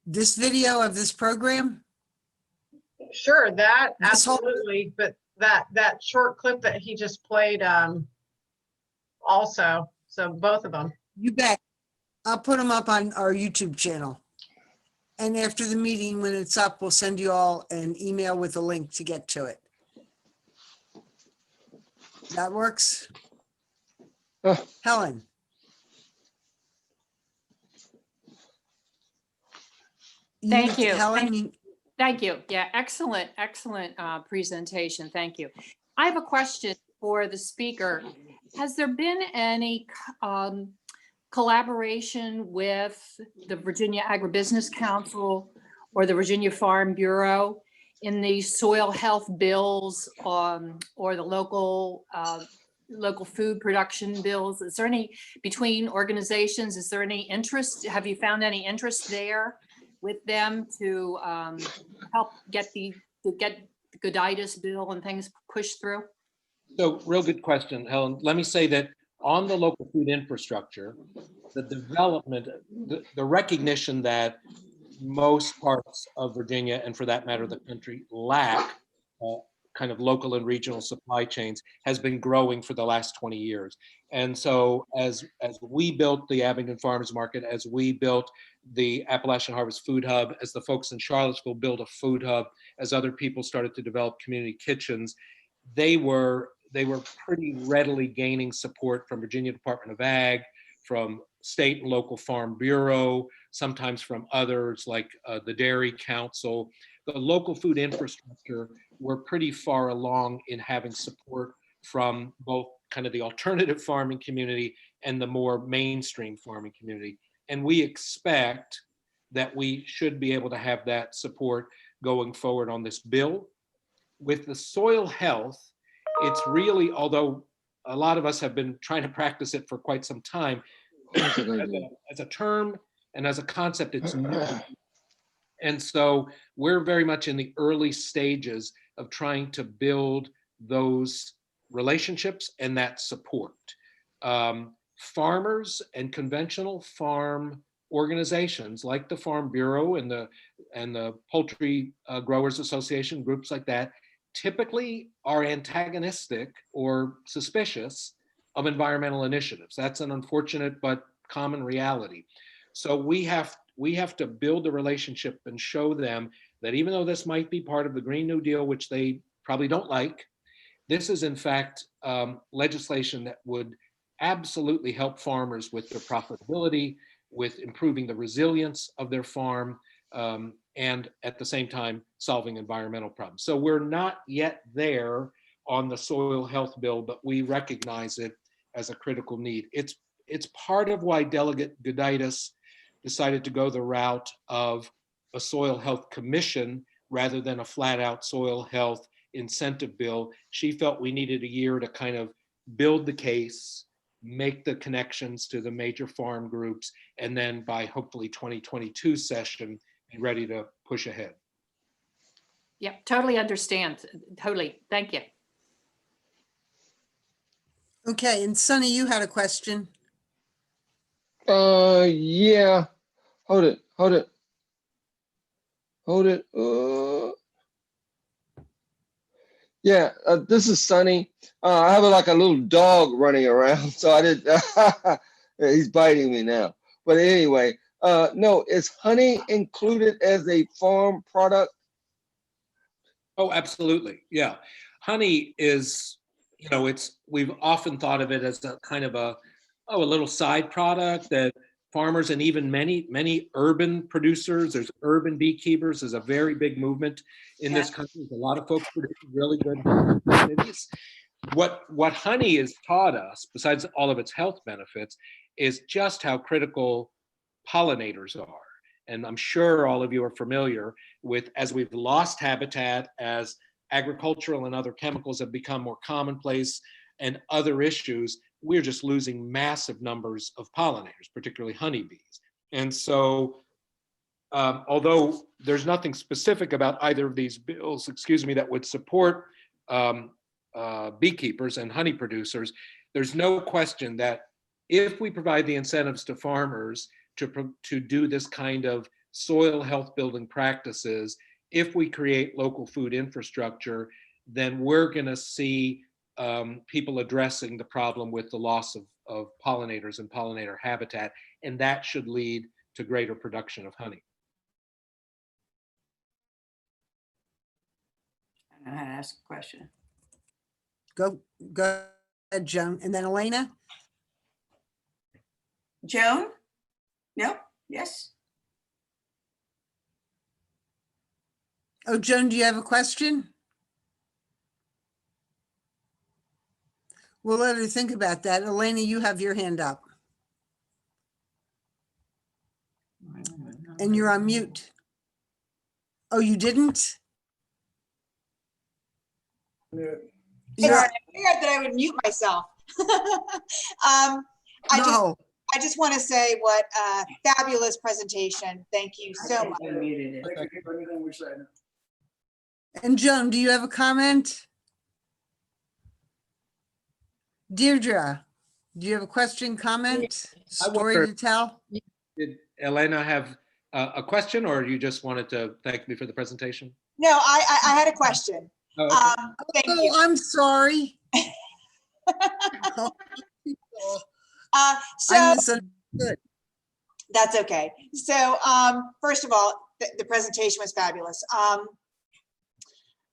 This video of this program? Sure, that This whole- absolutely. But that short clip that he just played also. So both of them. You bet. I'll put them up on our YouTube channel. And after the meeting, when it's up, we'll send you all an email with a link to get to it. That works? Helen? Thank you. Helen, Thank you. Yeah, excellent presentation. Thank you. I have a question for the speaker. Has there been any collaboration with the Virginia Agribusiness Council or the Virginia Farm Bureau in the soil health bills or the local food production bills? Is there any, between organizations, is there any interest? Have you found any interest there with them to help get the Gooditis bill and things pushed through? So real good question, Helen. Let me say that on the local food infrastructure, the development, the recognition that most parts of Virginia, and for that matter, the country, lack kind of local and regional supply chains has been growing for the last 20 years. And so as we built the Abingdon Farmers Market, as we built the Appalachian Harvest Food Hub, as the folks in Charlottesville built a food hub, as other people started to develop community kitchens, they were pretty readily gaining support from Virginia Department of Ag, from state and local farm bureau, sometimes from others like the Dairy Council. The local food infrastructure were pretty far along in having support from both kind of the alternative farming community and the more mainstream farming community. And we expect that we should be able to have that support going forward on this bill. With the soil health, it's really, although a lot of us have been trying to practice it for quite some time, as a term and as a concept, it's new. And so we're very much in the early stages of trying to build those relationships and that support. Farmers and conventional farm organizations like the Farm Bureau and the Poultry Growers Association, groups like that, typically are antagonistic or suspicious of environmental initiatives. That's an unfortunate but common reality. So we have to build a relationship and show them that even though this might be part of the Green New Deal, which they probably don't like, this is in fact legislation that would absolutely help farmers with their profitability, with improving the resilience of their farm, and at the same time solving environmental problems. So we're not yet there on the soil health bill, but we recognize it as a critical need. It's part of why Delegate Gooditis decided to go the route of a soil health commission rather than a flat out soil health incentive bill. She felt we needed a year to kind of build the case, make the connections to the major farm groups, and then by hopefully 2022 session, be ready to push ahead. Yep, totally understand. Totally. Thank you. okay, and Sonny, you had a question. Yeah. Hold it. Yeah, this is Sonny. I have like a little dog running around, so I did. He's biting me now. But anyway, no, is honey included as a farm product? Oh, absolutely. Yeah. Honey is, we've often thought of it as a kind of a little side product that farmers and even many urban producers, there's urban beekeepers, there's a very big movement in this country. There's a lot of folks producing really good communities. What honey has taught us, besides all of its health benefits, is just how critical pollinators are. And I'm sure all of you are familiar with, as we've lost habitat, as agricultural and other chemicals have become more commonplace and other issues, we're just losing massive numbers of pollinators, particularly honeybees. And so, although there's nothing specific about either of these bills, that would support beekeepers and honey producers, there's no question that if we provide the incentives to farmers to do this kind of soil health building practices, if we create local food infrastructure, then we're going to see people addressing the problem with the loss of pollinators and pollinator habitat, and that should lead to greater production of honey. I don't know how to ask a question. Go ahead, Joan. And then Elena? Joan? No? Yes? Oh, Joan, do you have a question? We'll let her think about that. Elena, you have your hand up and you're on mute. Oh, you didn't? Hey, You're- Lauren, I figured that I would mute myself. I just want to say what a fabulous presentation. Thank you so much. Unmuted it. Thank you for everything we said. And Joan, do you have a comment? Deirdre, do you have a question, comment, I story wonder- to tell? Did Elena have a question, or you just wanted to thank me for the presentation? No, I had a question. Oh, okay. Thank Oh, you. I'm sorry. Uh, I so misunderstood. that's okay. So first of all, the presentation was fabulous. I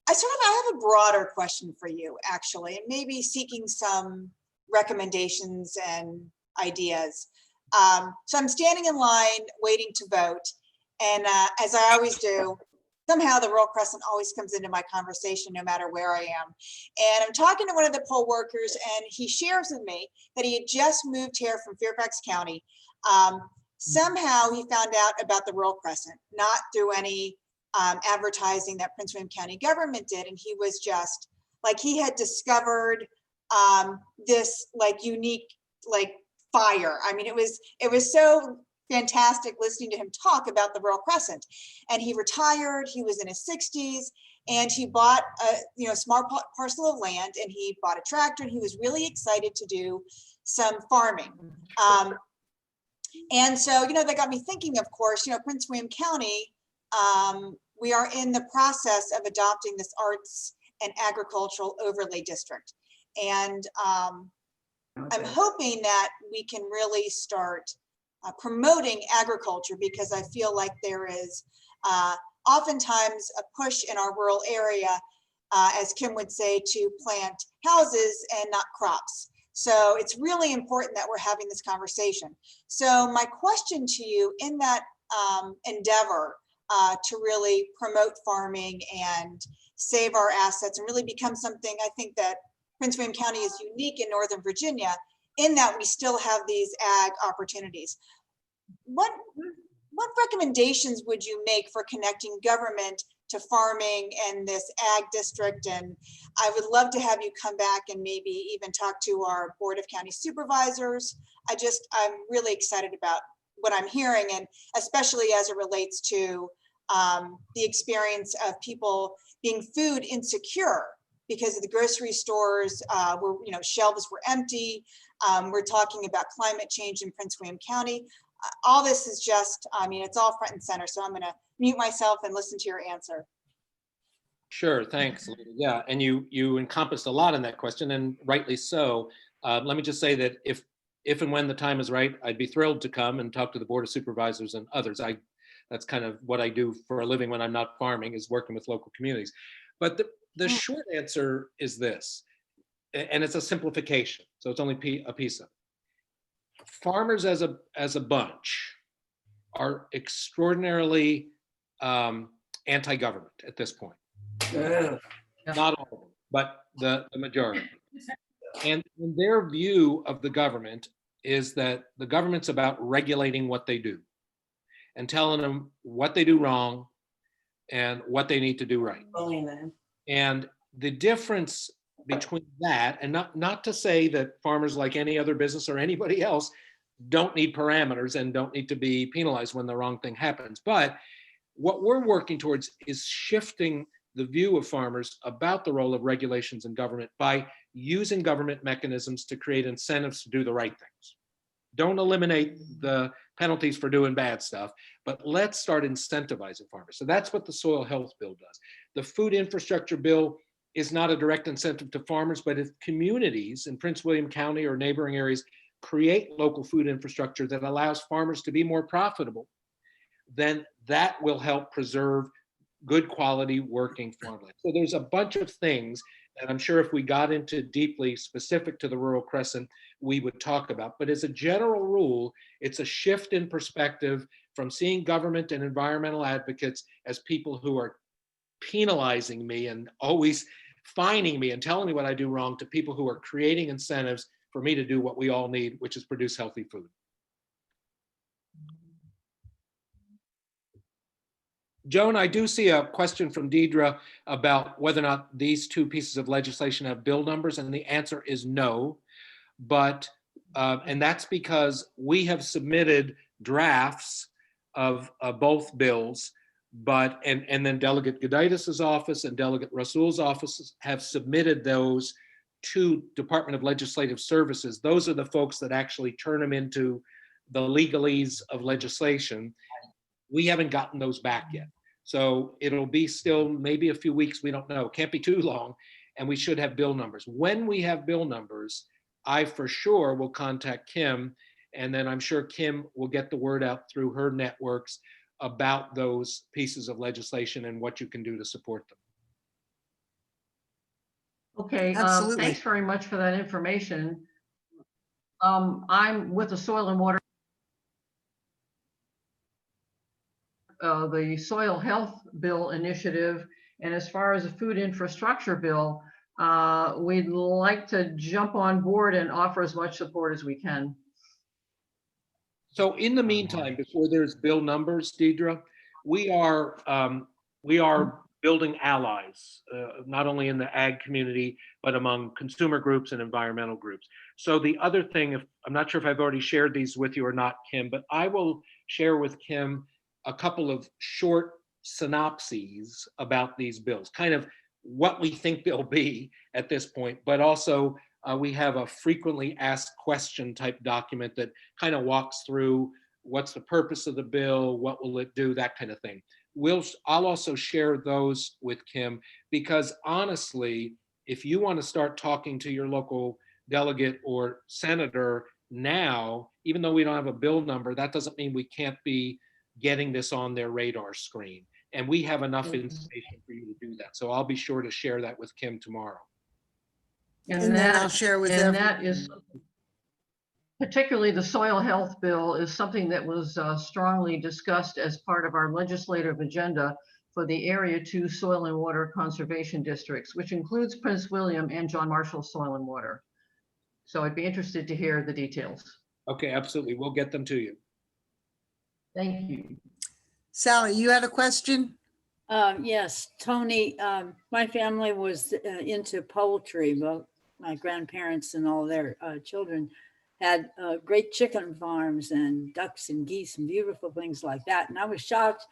have a broader question for you, actually, and maybe seeking some recommendations and ideas. So I'm standing in line waiting to vote, and as I always do, somehow the Rural Crescent always comes into my conversation no matter where I am. And I'm talking to one of the poll workers, and he shares with me that he had just moved here from Fairfax County. Somehow he found out about the Rural Crescent, not through any advertising that Prince William County government did. And he was just like, he had discovered this like unique like fire. I mean, it was so fantastic listening to him talk about the Rural Crescent. And he retired, he was in his 60s, and he bought a small parcel of land, and he bought a tractor, and he was really excited to do some farming. And so, that got me thinking, of course, Prince William County, we are in the process of adopting this arts and agricultural overlay district. And I'm hoping that we can really start promoting agriculture, because I feel like there is oftentimes a push in our rural area, as Kim would say, to plant houses and not crops. So it's really important that we're having this conversation. So my question to you in that endeavor to really promote farming and save our assets and really become something, I think that Prince William County is unique in Northern Virginia in that we still have these ag opportunities. What recommendations would you make for connecting government to farming and this ag district? And I would love to have you come back and maybe even talk to our Board of County Supervisors. I'm really excited about what I'm hearing, and especially as it relates to the experience of people being food insecure because of the grocery stores were, shelves were empty. We're talking about climate change in Prince William County. All this is just, it's all front and center. So I'm going to mute myself and listen to your answer. Sure, thanks. Yeah, and you encompassed a lot in that question, and rightly so. Let me just say that if and when the time is right, I'd be thrilled to come and talk to the Board of Supervisors and others. That's kind of what I do for a living when I'm not farming, is working with local communities. But the short answer is this, and it's a simplification, so it's only a piece of it. Farmers as a bunch are extraordinarily anti-government at this point. Not all of them, but the majority. And their view of the government is that the government's about regulating what they do and telling them what they do wrong and what they need to do right. And the difference between that, and not to say that farmers, like any other business or anybody else, don't need parameters and don't need to be penalized when the wrong thing happens. But what we're working towards is shifting the view of farmers about the role of regulations in government by using government mechanisms to create incentives to do the right things. Don't eliminate the penalties for doing bad stuff, but let's start incentivizing farmers. So that's what the soil health bill does. The food infrastructure bill is not a direct incentive to farmers, but if communities in Prince William County or neighboring areas create local food infrastructure that allows farmers to be more profitable, then that will help preserve good quality working farmland. So there's a bunch of things that I'm sure if we got into deeply specific to the rural crescent, we would talk about. But as a general rule, it's a shift in perspective from seeing government and environmental advocates as people who are penalizing me and always fining me and telling me what I do wrong to people who are creating incentives for me to do what we all need, which is produce healthy food. Joan, I do see a question from Deidre about whether or not these two pieces of legislation have bill numbers, and the answer is no. But, and that's because we have submitted drafts of both bills, but, and then Delegate Gudaitis' office and Delegate Rasul's office have submitted those to Department of Legislative Services. Those are the folks that actually turn them into the legalese of legislation. We haven't gotten those back yet. So it'll be still maybe a few weeks, we don't know. Can't be too long, and we should have bill numbers. When we have bill numbers, I for sure will contact Kim, and then I'm sure Kim will get the word out through her networks about those pieces of legislation and what you can do to support them. Okay, Absolutely. thanks very much for that information. I'm with the Soil and Water, the Soil Health Bill initiative, and as far as the Food Infrastructure Bill, we'd like to jump on board and offer as much support as we can. So in the meantime, before there's bill numbers, Deidre, we are building allies, not only in the ag community, but among consumer groups and environmental groups. So the other thing, I'm not sure if I've already shared these with you or not, Kim, but I will share with Kim a couple of short synopses about these bills, kind of what we think they'll be at this point, but also we have a frequently asked question type document that kind of walks through what's the purpose of the bill, what will it do, that kind of thing. I'll also share those with Kim, because honestly, if you want to start talking to your local delegate or senator now, even though we don't have a bill number, that doesn't mean we can't be getting this on their radar screen. And we have enough information for you to do that. So I'll be sure to share that with Kim tomorrow. And then I'll share with and everyone. that is particularly the soil health bill is something that was strongly discussed as part of our legislative agenda for the Area 2 Soil and Water Conservation Districts, which includes Prince William and John Marshall Soil and Water. So I'd be interested to hear the details. Okay, absolutely. We'll get them to you. Thank you. Sally, you had a question? Yes, Tony, my family was into poultry. Well, my grandparents and all their children had great chicken farms and ducks and geese and beautiful things like that. And I was shocked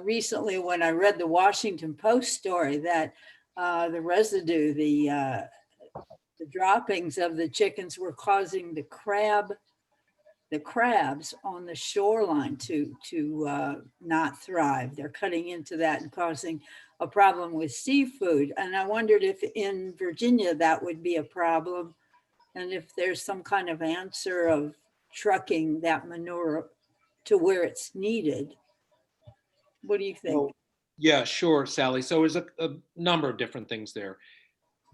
recently when I read the Washington Post story that the residue, the droppings of the chickens were causing the crabs on the shoreline to not thrive. They're cutting into that and causing a problem with seafood. And I wondered if in Virginia that would be a problem, and if there's some kind of answer of trucking that manure to where it's needed. What do you think? Well, yeah, sure, Sally. So there's a number of different things there.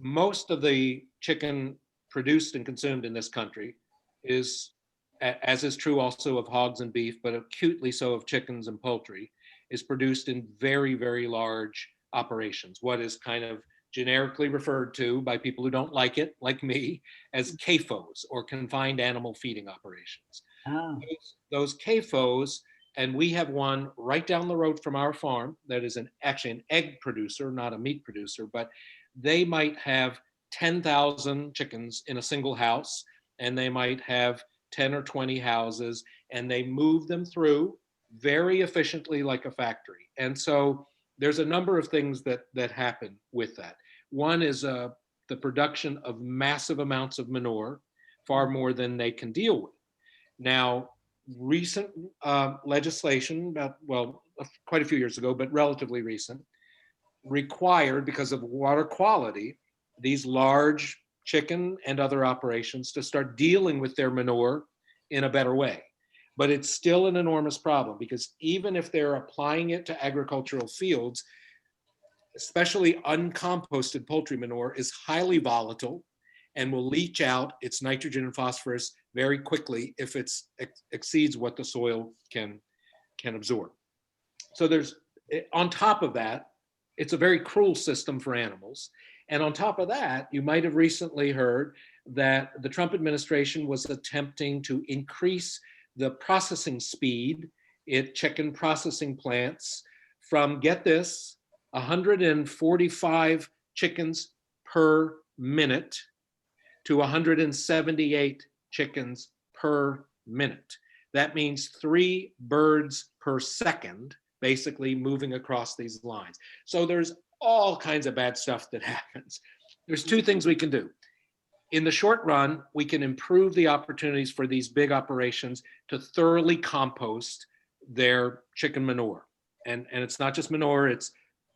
Most of the chicken produced and consumed in this country is, as is true also of hogs and beef, but acutely so of chickens and poultry, is produced in very, very large operations. What is kind of generically referred to by people who don't like it, like me, as CAFOs, or confined animal feeding operations. Oh. Those CAFOs, and we have one right down the road from our farm that is actually an egg producer, not a meat producer, but they might have 10,000 chickens in a single house, and they might have 10 or 20 houses, and they move them through very efficiently like a factory. And so there's a number of things that happen with that. One is the production of massive amounts of manure, far more than they can deal with. Now, recent legislation, quite a few years ago, but relatively recent, required, because of water quality, these large chicken and other operations to start dealing with their manure in a better way. But it's still an enormous problem, because even if they're applying it to agricultural fields, especially uncomposted poultry manure is highly volatile and will leach out its nitrogen and phosphorus very quickly if it exceeds what the soil can absorb. So there's, on top of that, it's a very cruel system for animals. And on top of that, you might have recently heard that the Trump administration was attempting to increase the processing speed at chicken processing plants from, get this, 145 chickens per minute to 178 chickens per minute. That means 3 birds per second, basically moving across these lines. So there's all kinds of bad stuff that happens. There's 2 things we can do. In the short run, we can improve the opportunities for these big operations to thoroughly compost their chicken manure. And it's not just manure, it's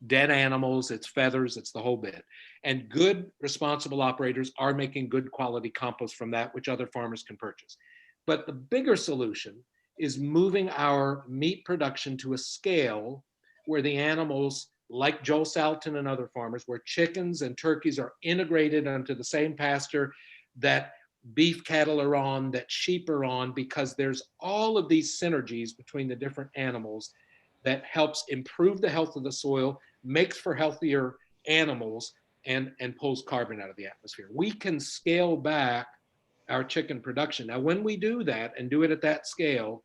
dead animals, it's feathers, it's the whole bit. And good, responsible operators are making good quality compost from that, which other farmers can purchase. But the bigger solution is moving our meat production to a scale where the animals, like Joel Salatin and other farmers, where chickens and turkeys are integrated onto the same pasture that beef cattle are on, that sheep are on, because there's all of these synergies between the different animals that helps improve the health of the soil, makes for healthier animals, and pulls carbon out of the atmosphere. We can scale back our chicken production. Now, when we do that and do it at that scale,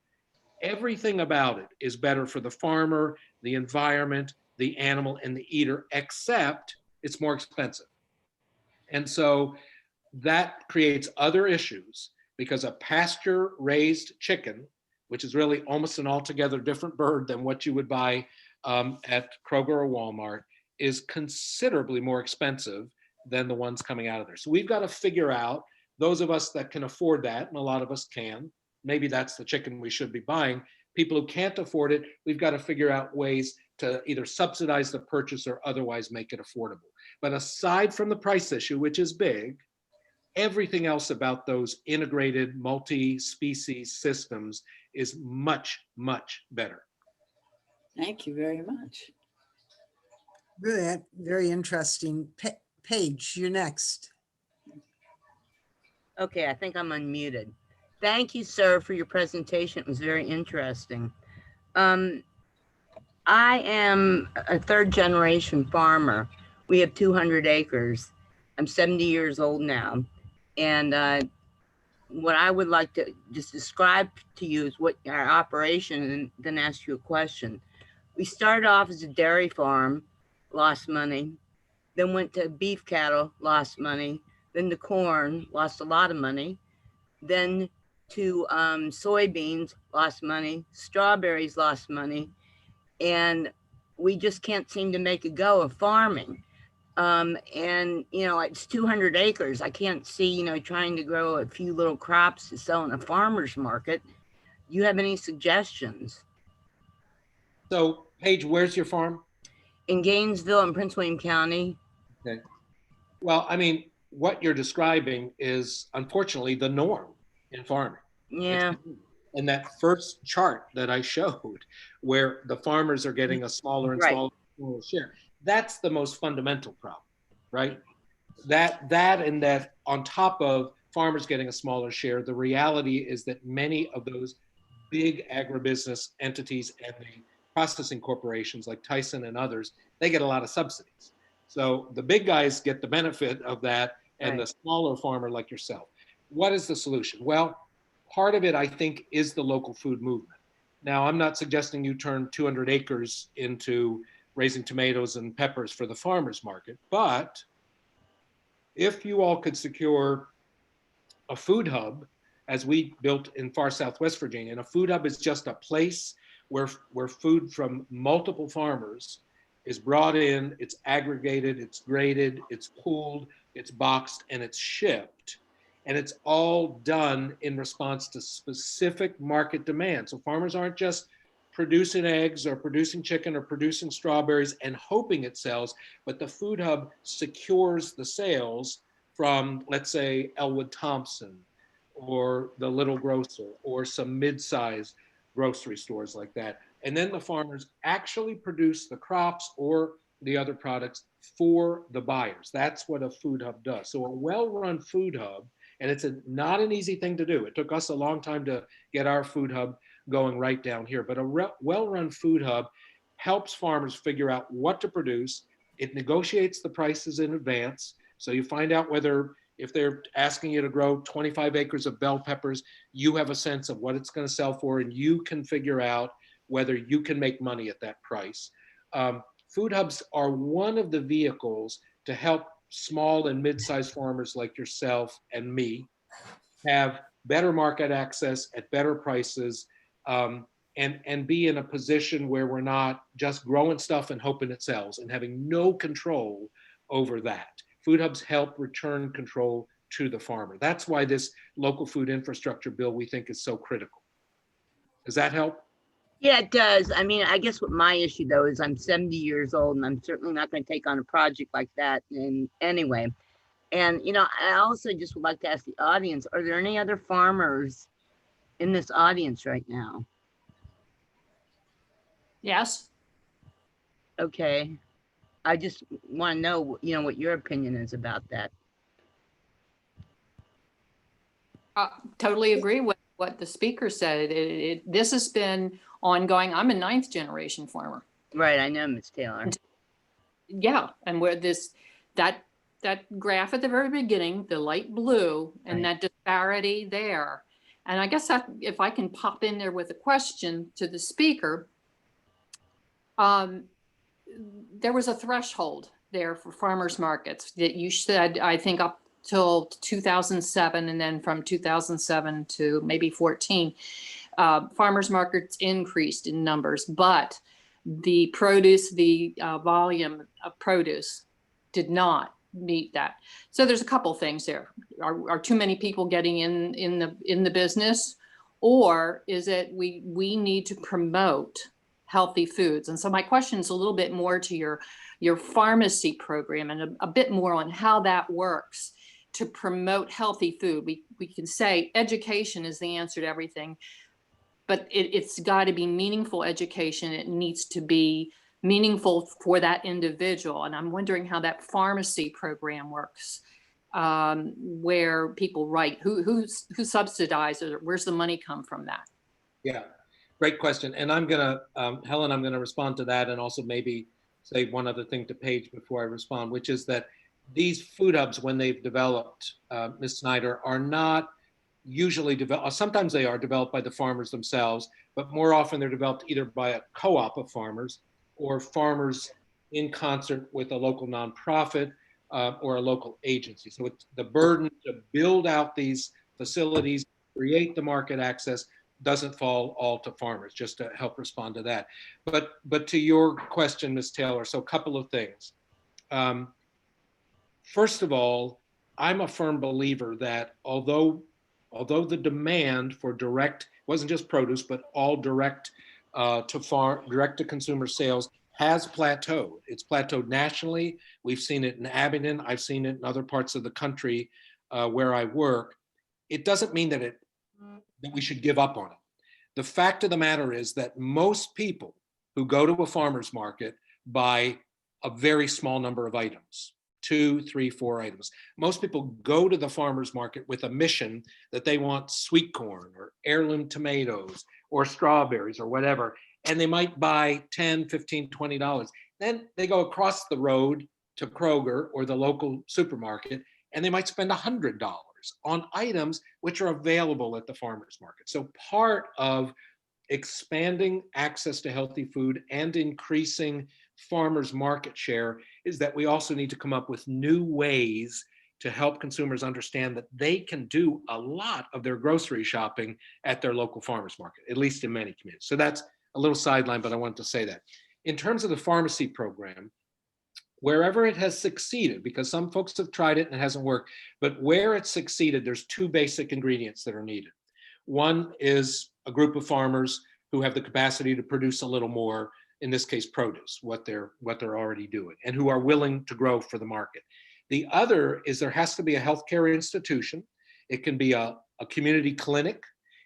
everything about it is better for the farmer, the environment, the animal, and the eater, except it's more expensive. And so that creates other issues, because a pasture-raised chicken, which is really almost an altogether different bird than what you would buy at Kroger or Walmart, is considerably more expensive than the ones coming out of there. So we've got to figure out, those of us that can afford that, and a lot of us can, maybe that's the chicken we should be buying. People who can't afford it, we've got to figure out ways to either subsidize the purchase or otherwise make it affordable. But aside from the price issue, which is big, everything else about those integrated multi-species systems is much, much better. Thank you very much. Really, very interesting. Paige, you're next. Okay, I think I'm unmuted. Thank you, sir, for your presentation. It was very interesting. I am a 3rd-generation farmer. We have 200 acres. I'm 70 years old now. And what I would like to just describe to you is what our operation, and then ask you a question. We started off as a dairy farm, lost money, then went to beef cattle, lost money, then to corn, lost a lot of money, then to soybeans, lost money, strawberries, lost money, and we just can't seem to make a go of farming. And, you know, it's 200 acres. I can't see, you know, trying to grow a few little crops to sell in a farmer's market. Do you have any suggestions? So, Paige, where's your farm? In Gainesville and Prince William County. Okay. Well, I mean, what you're describing is unfortunately the norm in farming. Yeah. And that first chart that I showed, where the farmers are getting a smaller and smaller share, that's the most fundamental problem, right? That and that on top of farmers getting a smaller share, the reality is that many of those big agribusiness entities and the processing corporations like Tyson and others, they get a lot of subsidies. So the big guys get the benefit of that, and the smaller farmer like yourself. What is the solution? Well, part of it, I think, is the local food movement. Now, I'm not suggesting you turn 200 acres into raising tomatoes and peppers for the farmer's market, but if you all could secure a food hub, as we built in far southwest Virginia, and a food hub is just a place where food from multiple farmers is brought in, it's aggregated, it's graded, it's pooled, it's boxed, and it's shipped. And it's all done in response to specific market demand. So farmers aren't just producing eggs or producing chicken or producing strawberries and hoping it sells, but the food hub secures the sales from, let's say, Elwood Thompson or the Little Grocer or some mid-sized grocery stores like that. And then the farmers actually produce the crops or the other products for the buyers. That's what a food hub does. So a well-run food hub, and it's not an easy thing to do. It took us a long time to get our food hub going right down here, but a well-run food hub helps farmers figure out what to produce. It negotiates the prices in advance. So you find out whether, if they're asking you to grow 25 acres of bell peppers, you have a sense of what it's going to sell for, and you can figure out whether you can make money at that price. Food hubs are one of the vehicles to help small and mid-sized farmers like yourself and me have better market access at better prices, and be in a position where we're not just growing stuff and hoping it sells and having no control over that. Food hubs help return control to the farmer. That's why this local food infrastructure bill we think is so critical. Does that help? Yeah, it does. I mean, I guess what my issue though is I'm 70 years old and I'm certainly not going to take on a project like that in anyway. And, you know, I also just would like to ask the audience, are there any other farmers in this audience right now? Yes. Okay. I just want to know, you know, what your opinion is about that. Totally agree with what the speaker said. This has been ongoing. I'm a 9th generation farmer. Right, I know, Ms. Taylor. Yeah, and where that graph at the very beginning, the light blue, and that disparity there. And I guess if I can pop in there with a question to the speaker, there was a threshold there for farmers markets that you said, I think up till 2007, and then from 2007 to maybe 14, farmers markets increased in numbers, but the produce, the volume of produce did not meet that. So there's a couple things there. Are too many people getting in the business, or is it we need to promote healthy foods? And so my question is a little bit more to your pharmacy program and a bit more on how that works to promote healthy food. We can say education is the answer to everything, but it's got to be meaningful education. It needs to be meaningful for that individual. And I'm wondering how that pharmacy program works, where people write, who subsidizes it? Where's the money come from that? Yeah, great question. And I'm gonna, Helen, I'm gonna respond to that and also maybe say one other thing to Paige before I respond, which is that these food hubs, when they've developed, Ms. Snyder, are not usually developed, sometimes they are developed by the farmers themselves, but more often they're developed either by a co-op of farmers or farmers in concert with a local nonprofit or a local agency. So it's the burden to build out these facilities, create the market access, doesn't fall all to farmers, just to help respond to that. But to your question, Ms. Taylor, so a couple of things. First of all, I'm a firm believer that although the demand for direct, wasn't just produce, but all direct to consumer sales has plateaued. It's plateaued nationally. We've seen it in Abingdon. I've seen it in other parts of the country where I work. It doesn't mean that we should give up on it. The fact of the matter is that most people who go to a farmer's market buy a very small number of items, 2, 3, 4 items. Most people go to the farmer's market with a mission that they want sweet corn or heirloom tomatoes or strawberries or whatever, and they might buy $10, $15, $20. Then they go across the road to Kroger or the local supermarket, and they might spend $100 on items which are available at the farmer's market. So part of expanding access to healthy food and increasing farmers' market share is that we also need to come up with new ways to help consumers understand that they can do a lot of their grocery shopping at their local farmers market, at least in many communities. So that's a little sideline, but I wanted to say that. in terms of the pharmacy program, wherever it has succeeded, because some folks have tried it and it hasn't worked, but where it's succeeded, there's two basic ingredients that are needed. One is a group of farmers who have the capacity to produce a little more, in this case, produce, what they're already doing, and who are willing to grow for the market. The other is there has to be a healthcare institution. It can be a community clinic.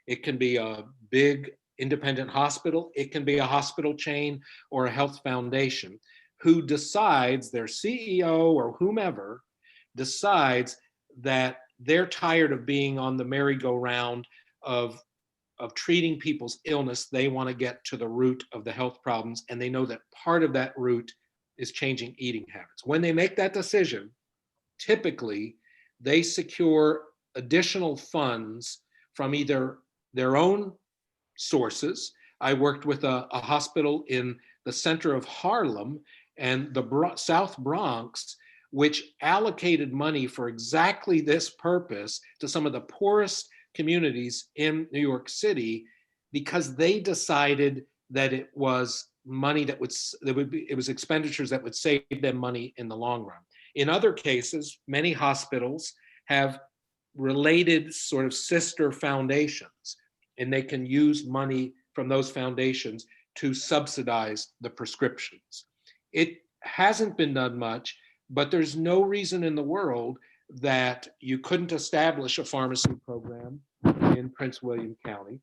It can be a big independent hospital. It can be a hospital chain or a health foundation who decides, their CEO or whomever decides that they're tired of being on the merry-go-round of treating people's illness. They want to get to the root of the health problems, and they know that part of that root is changing eating habits. When they make that decision, typically they secure additional funds from either their own sources. I worked with a hospital in the center of Harlem and the South Bronx, which allocated money for exactly this purpose to some of the poorest communities in New York City, because they decided that it was money it was expenditures that would save them money in the long run. In other cases, many hospitals have related sort of sister foundations, and they can use money from those foundations to subsidize the prescriptions. It hasn't been done much, but there's no reason in the world that you couldn't establish a pharmacy program in Prince William County,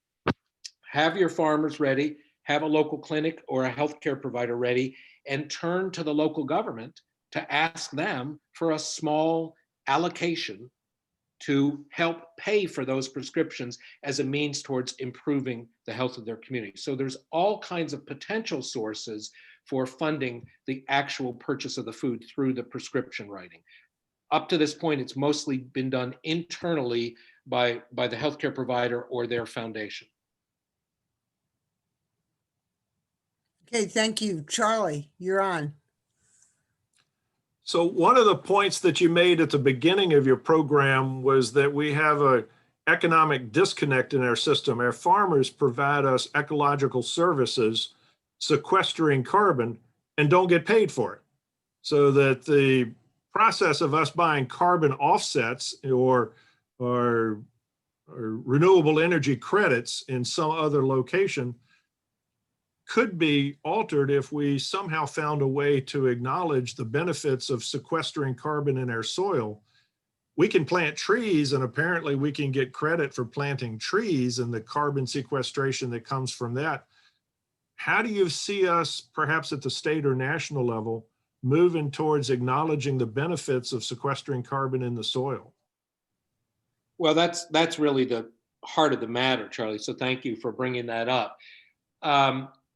have your farmers ready, have a local clinic or a healthcare provider ready, and turn to the local government to ask them for a small allocation to help pay for those prescriptions as a means towards improving the health of their community. So there's all kinds of potential sources for funding the actual purchase of the food through the prescription writing. Up to this point, it's mostly been done internally by the healthcare provider or their foundation. Okay, thank you. Charlie, you're on. So one of the points that you made at the beginning of your program was that we have an economic disconnect in our system. Our farmers provide us ecological services, sequestering carbon, and don't get paid for it. So that the process of us buying carbon offsets or renewable energy credits in some other location could be altered if we somehow found a way to acknowledge the benefits of sequestering carbon in our soil. We can plant trees, and apparently we can get credit for planting trees and the carbon sequestration that comes from that. How do you see us, perhaps at the state or national level, moving towards acknowledging the benefits of sequestering carbon in the soil? Well, that's really the heart of the matter, Charlie. So thank you for bringing that up.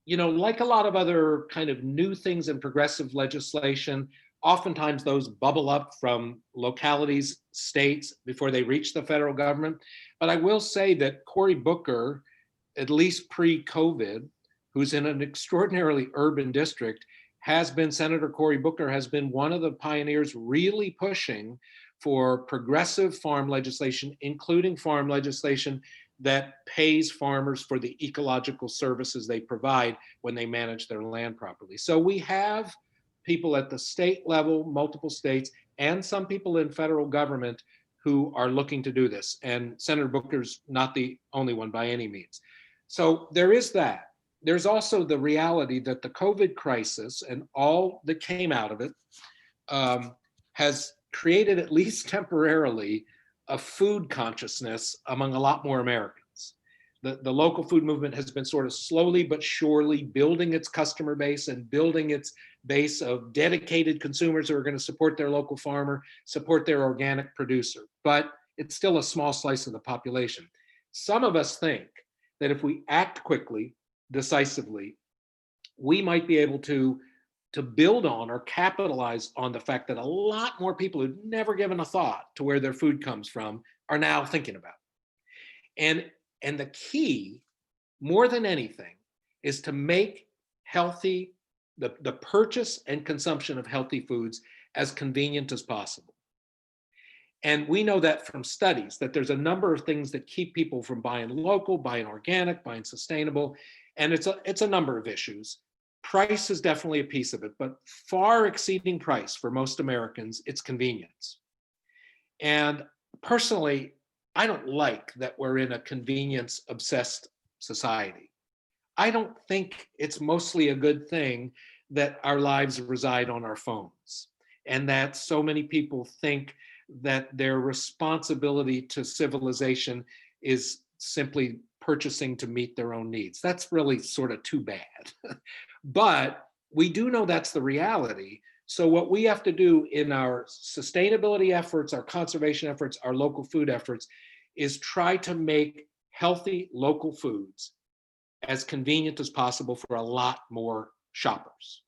Like a lot of other kind of new things in progressive legislation, oftentimes those bubble up from localities, states, before they reach the federal government. But I will say that Cory Booker, at least pre-COVID, who's in an extraordinarily urban district, Senator Cory Booker has been one of the pioneers really pushing for progressive farm legislation, including farm legislation that pays farmers for the ecological services they provide when they manage their land properly. So we have people at the state level, multiple states, and some people in federal government who are looking to do this. And Senator Booker's not the only one by any means. So there is that. There's also the reality that the COVID crisis and all that came out of it has created, at least temporarily, a food consciousness among a lot more Americans. The local food movement has been sort of slowly but surely building its customer base and building its base of dedicated consumers who are going to support their local farmer, support their organic producer. But it's still a small slice of the population. Some of us think that if we act quickly, decisively, we might be able to build on or capitalize on the fact that a lot more people who've never given a thought to where their food comes from are now thinking about it. And the key, more than anything, is to make healthy, the purchase and consumption of healthy foods as convenient as possible. And we know that from studies, that there's a number of things that keep people from buying local, buying organic, buying sustainable, and it's a number of issues. price is definitely a piece of it, but far exceeding price for most Americans, it's convenience. And personally, I don't like that we're in a convenience obsessed society. I don't think it's mostly a good thing that our lives reside on our phones and that so many people think that their responsibility to civilization is simply purchasing to meet their own needs. That's really sort of too bad. But we do know that's the reality. So what we have to do in our sustainability efforts, our conservation efforts, our local food efforts, is try to make healthy local foods as convenient as possible for a lot more shoppers.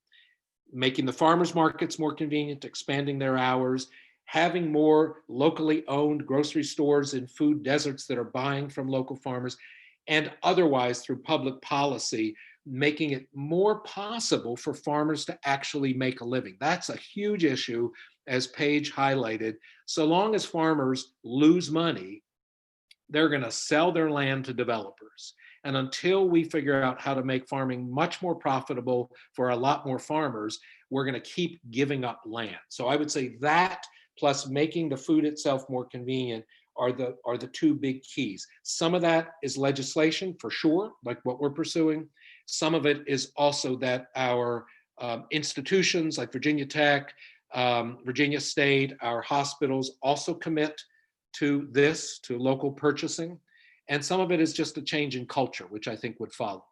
Making the farmers markets more convenient, expanding their hours, having more locally owned grocery stores in food deserts that are buying from local farmers, and otherwise through public policy, making it more possible for farmers to actually make a living. That's a huge issue, as Paige highlighted. So long as farmers lose money, they're going to sell their land to developers. And until we figure out how to make farming much more profitable for a lot more farmers, we're going to keep giving up land. So I would say that plus making the food itself more convenient are the two big keys. Some of that is legislation for sure, like what we're pursuing. Some of it is also that our institutions like Virginia Tech, Virginia State, our hospitals also commit to this, to local purchasing. And some of it is just a change in culture, which I think would follow.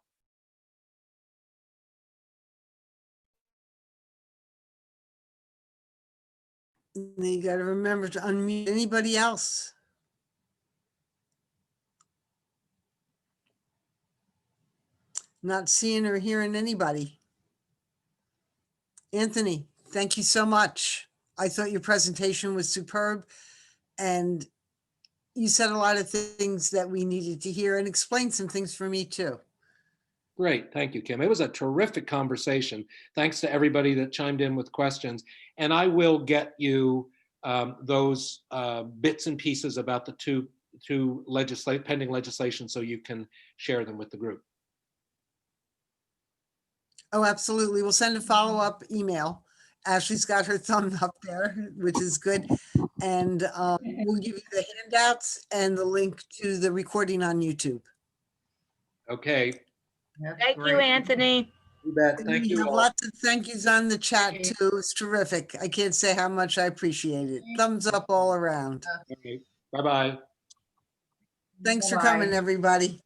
You got to remember to unmute anybody else. Not seeing or hearing anybody. Anthony, thank you so much. I thought your presentation was superb, and you said a lot of things that we needed to hear and explained some things for me too. Great, thank you, Kim. It was a terrific conversation. Thanks to everybody that chimed in with questions. And I will get you those bits and pieces about the two pending legislation so you can share them with the group. Oh, absolutely. We'll send a follow-up email. Ashley's got her thumb up there, which is good. And we'll give you the handouts and the link to the recording on YouTube. Okay. Thank you, Anthony. You bet. Thank We you have all. lots of thank yous on the chat too. It's terrific. I can't say how much I appreciate it. Thumbs up all around. Okay. Bye-bye. Thanks for Bye-bye. coming, everybody.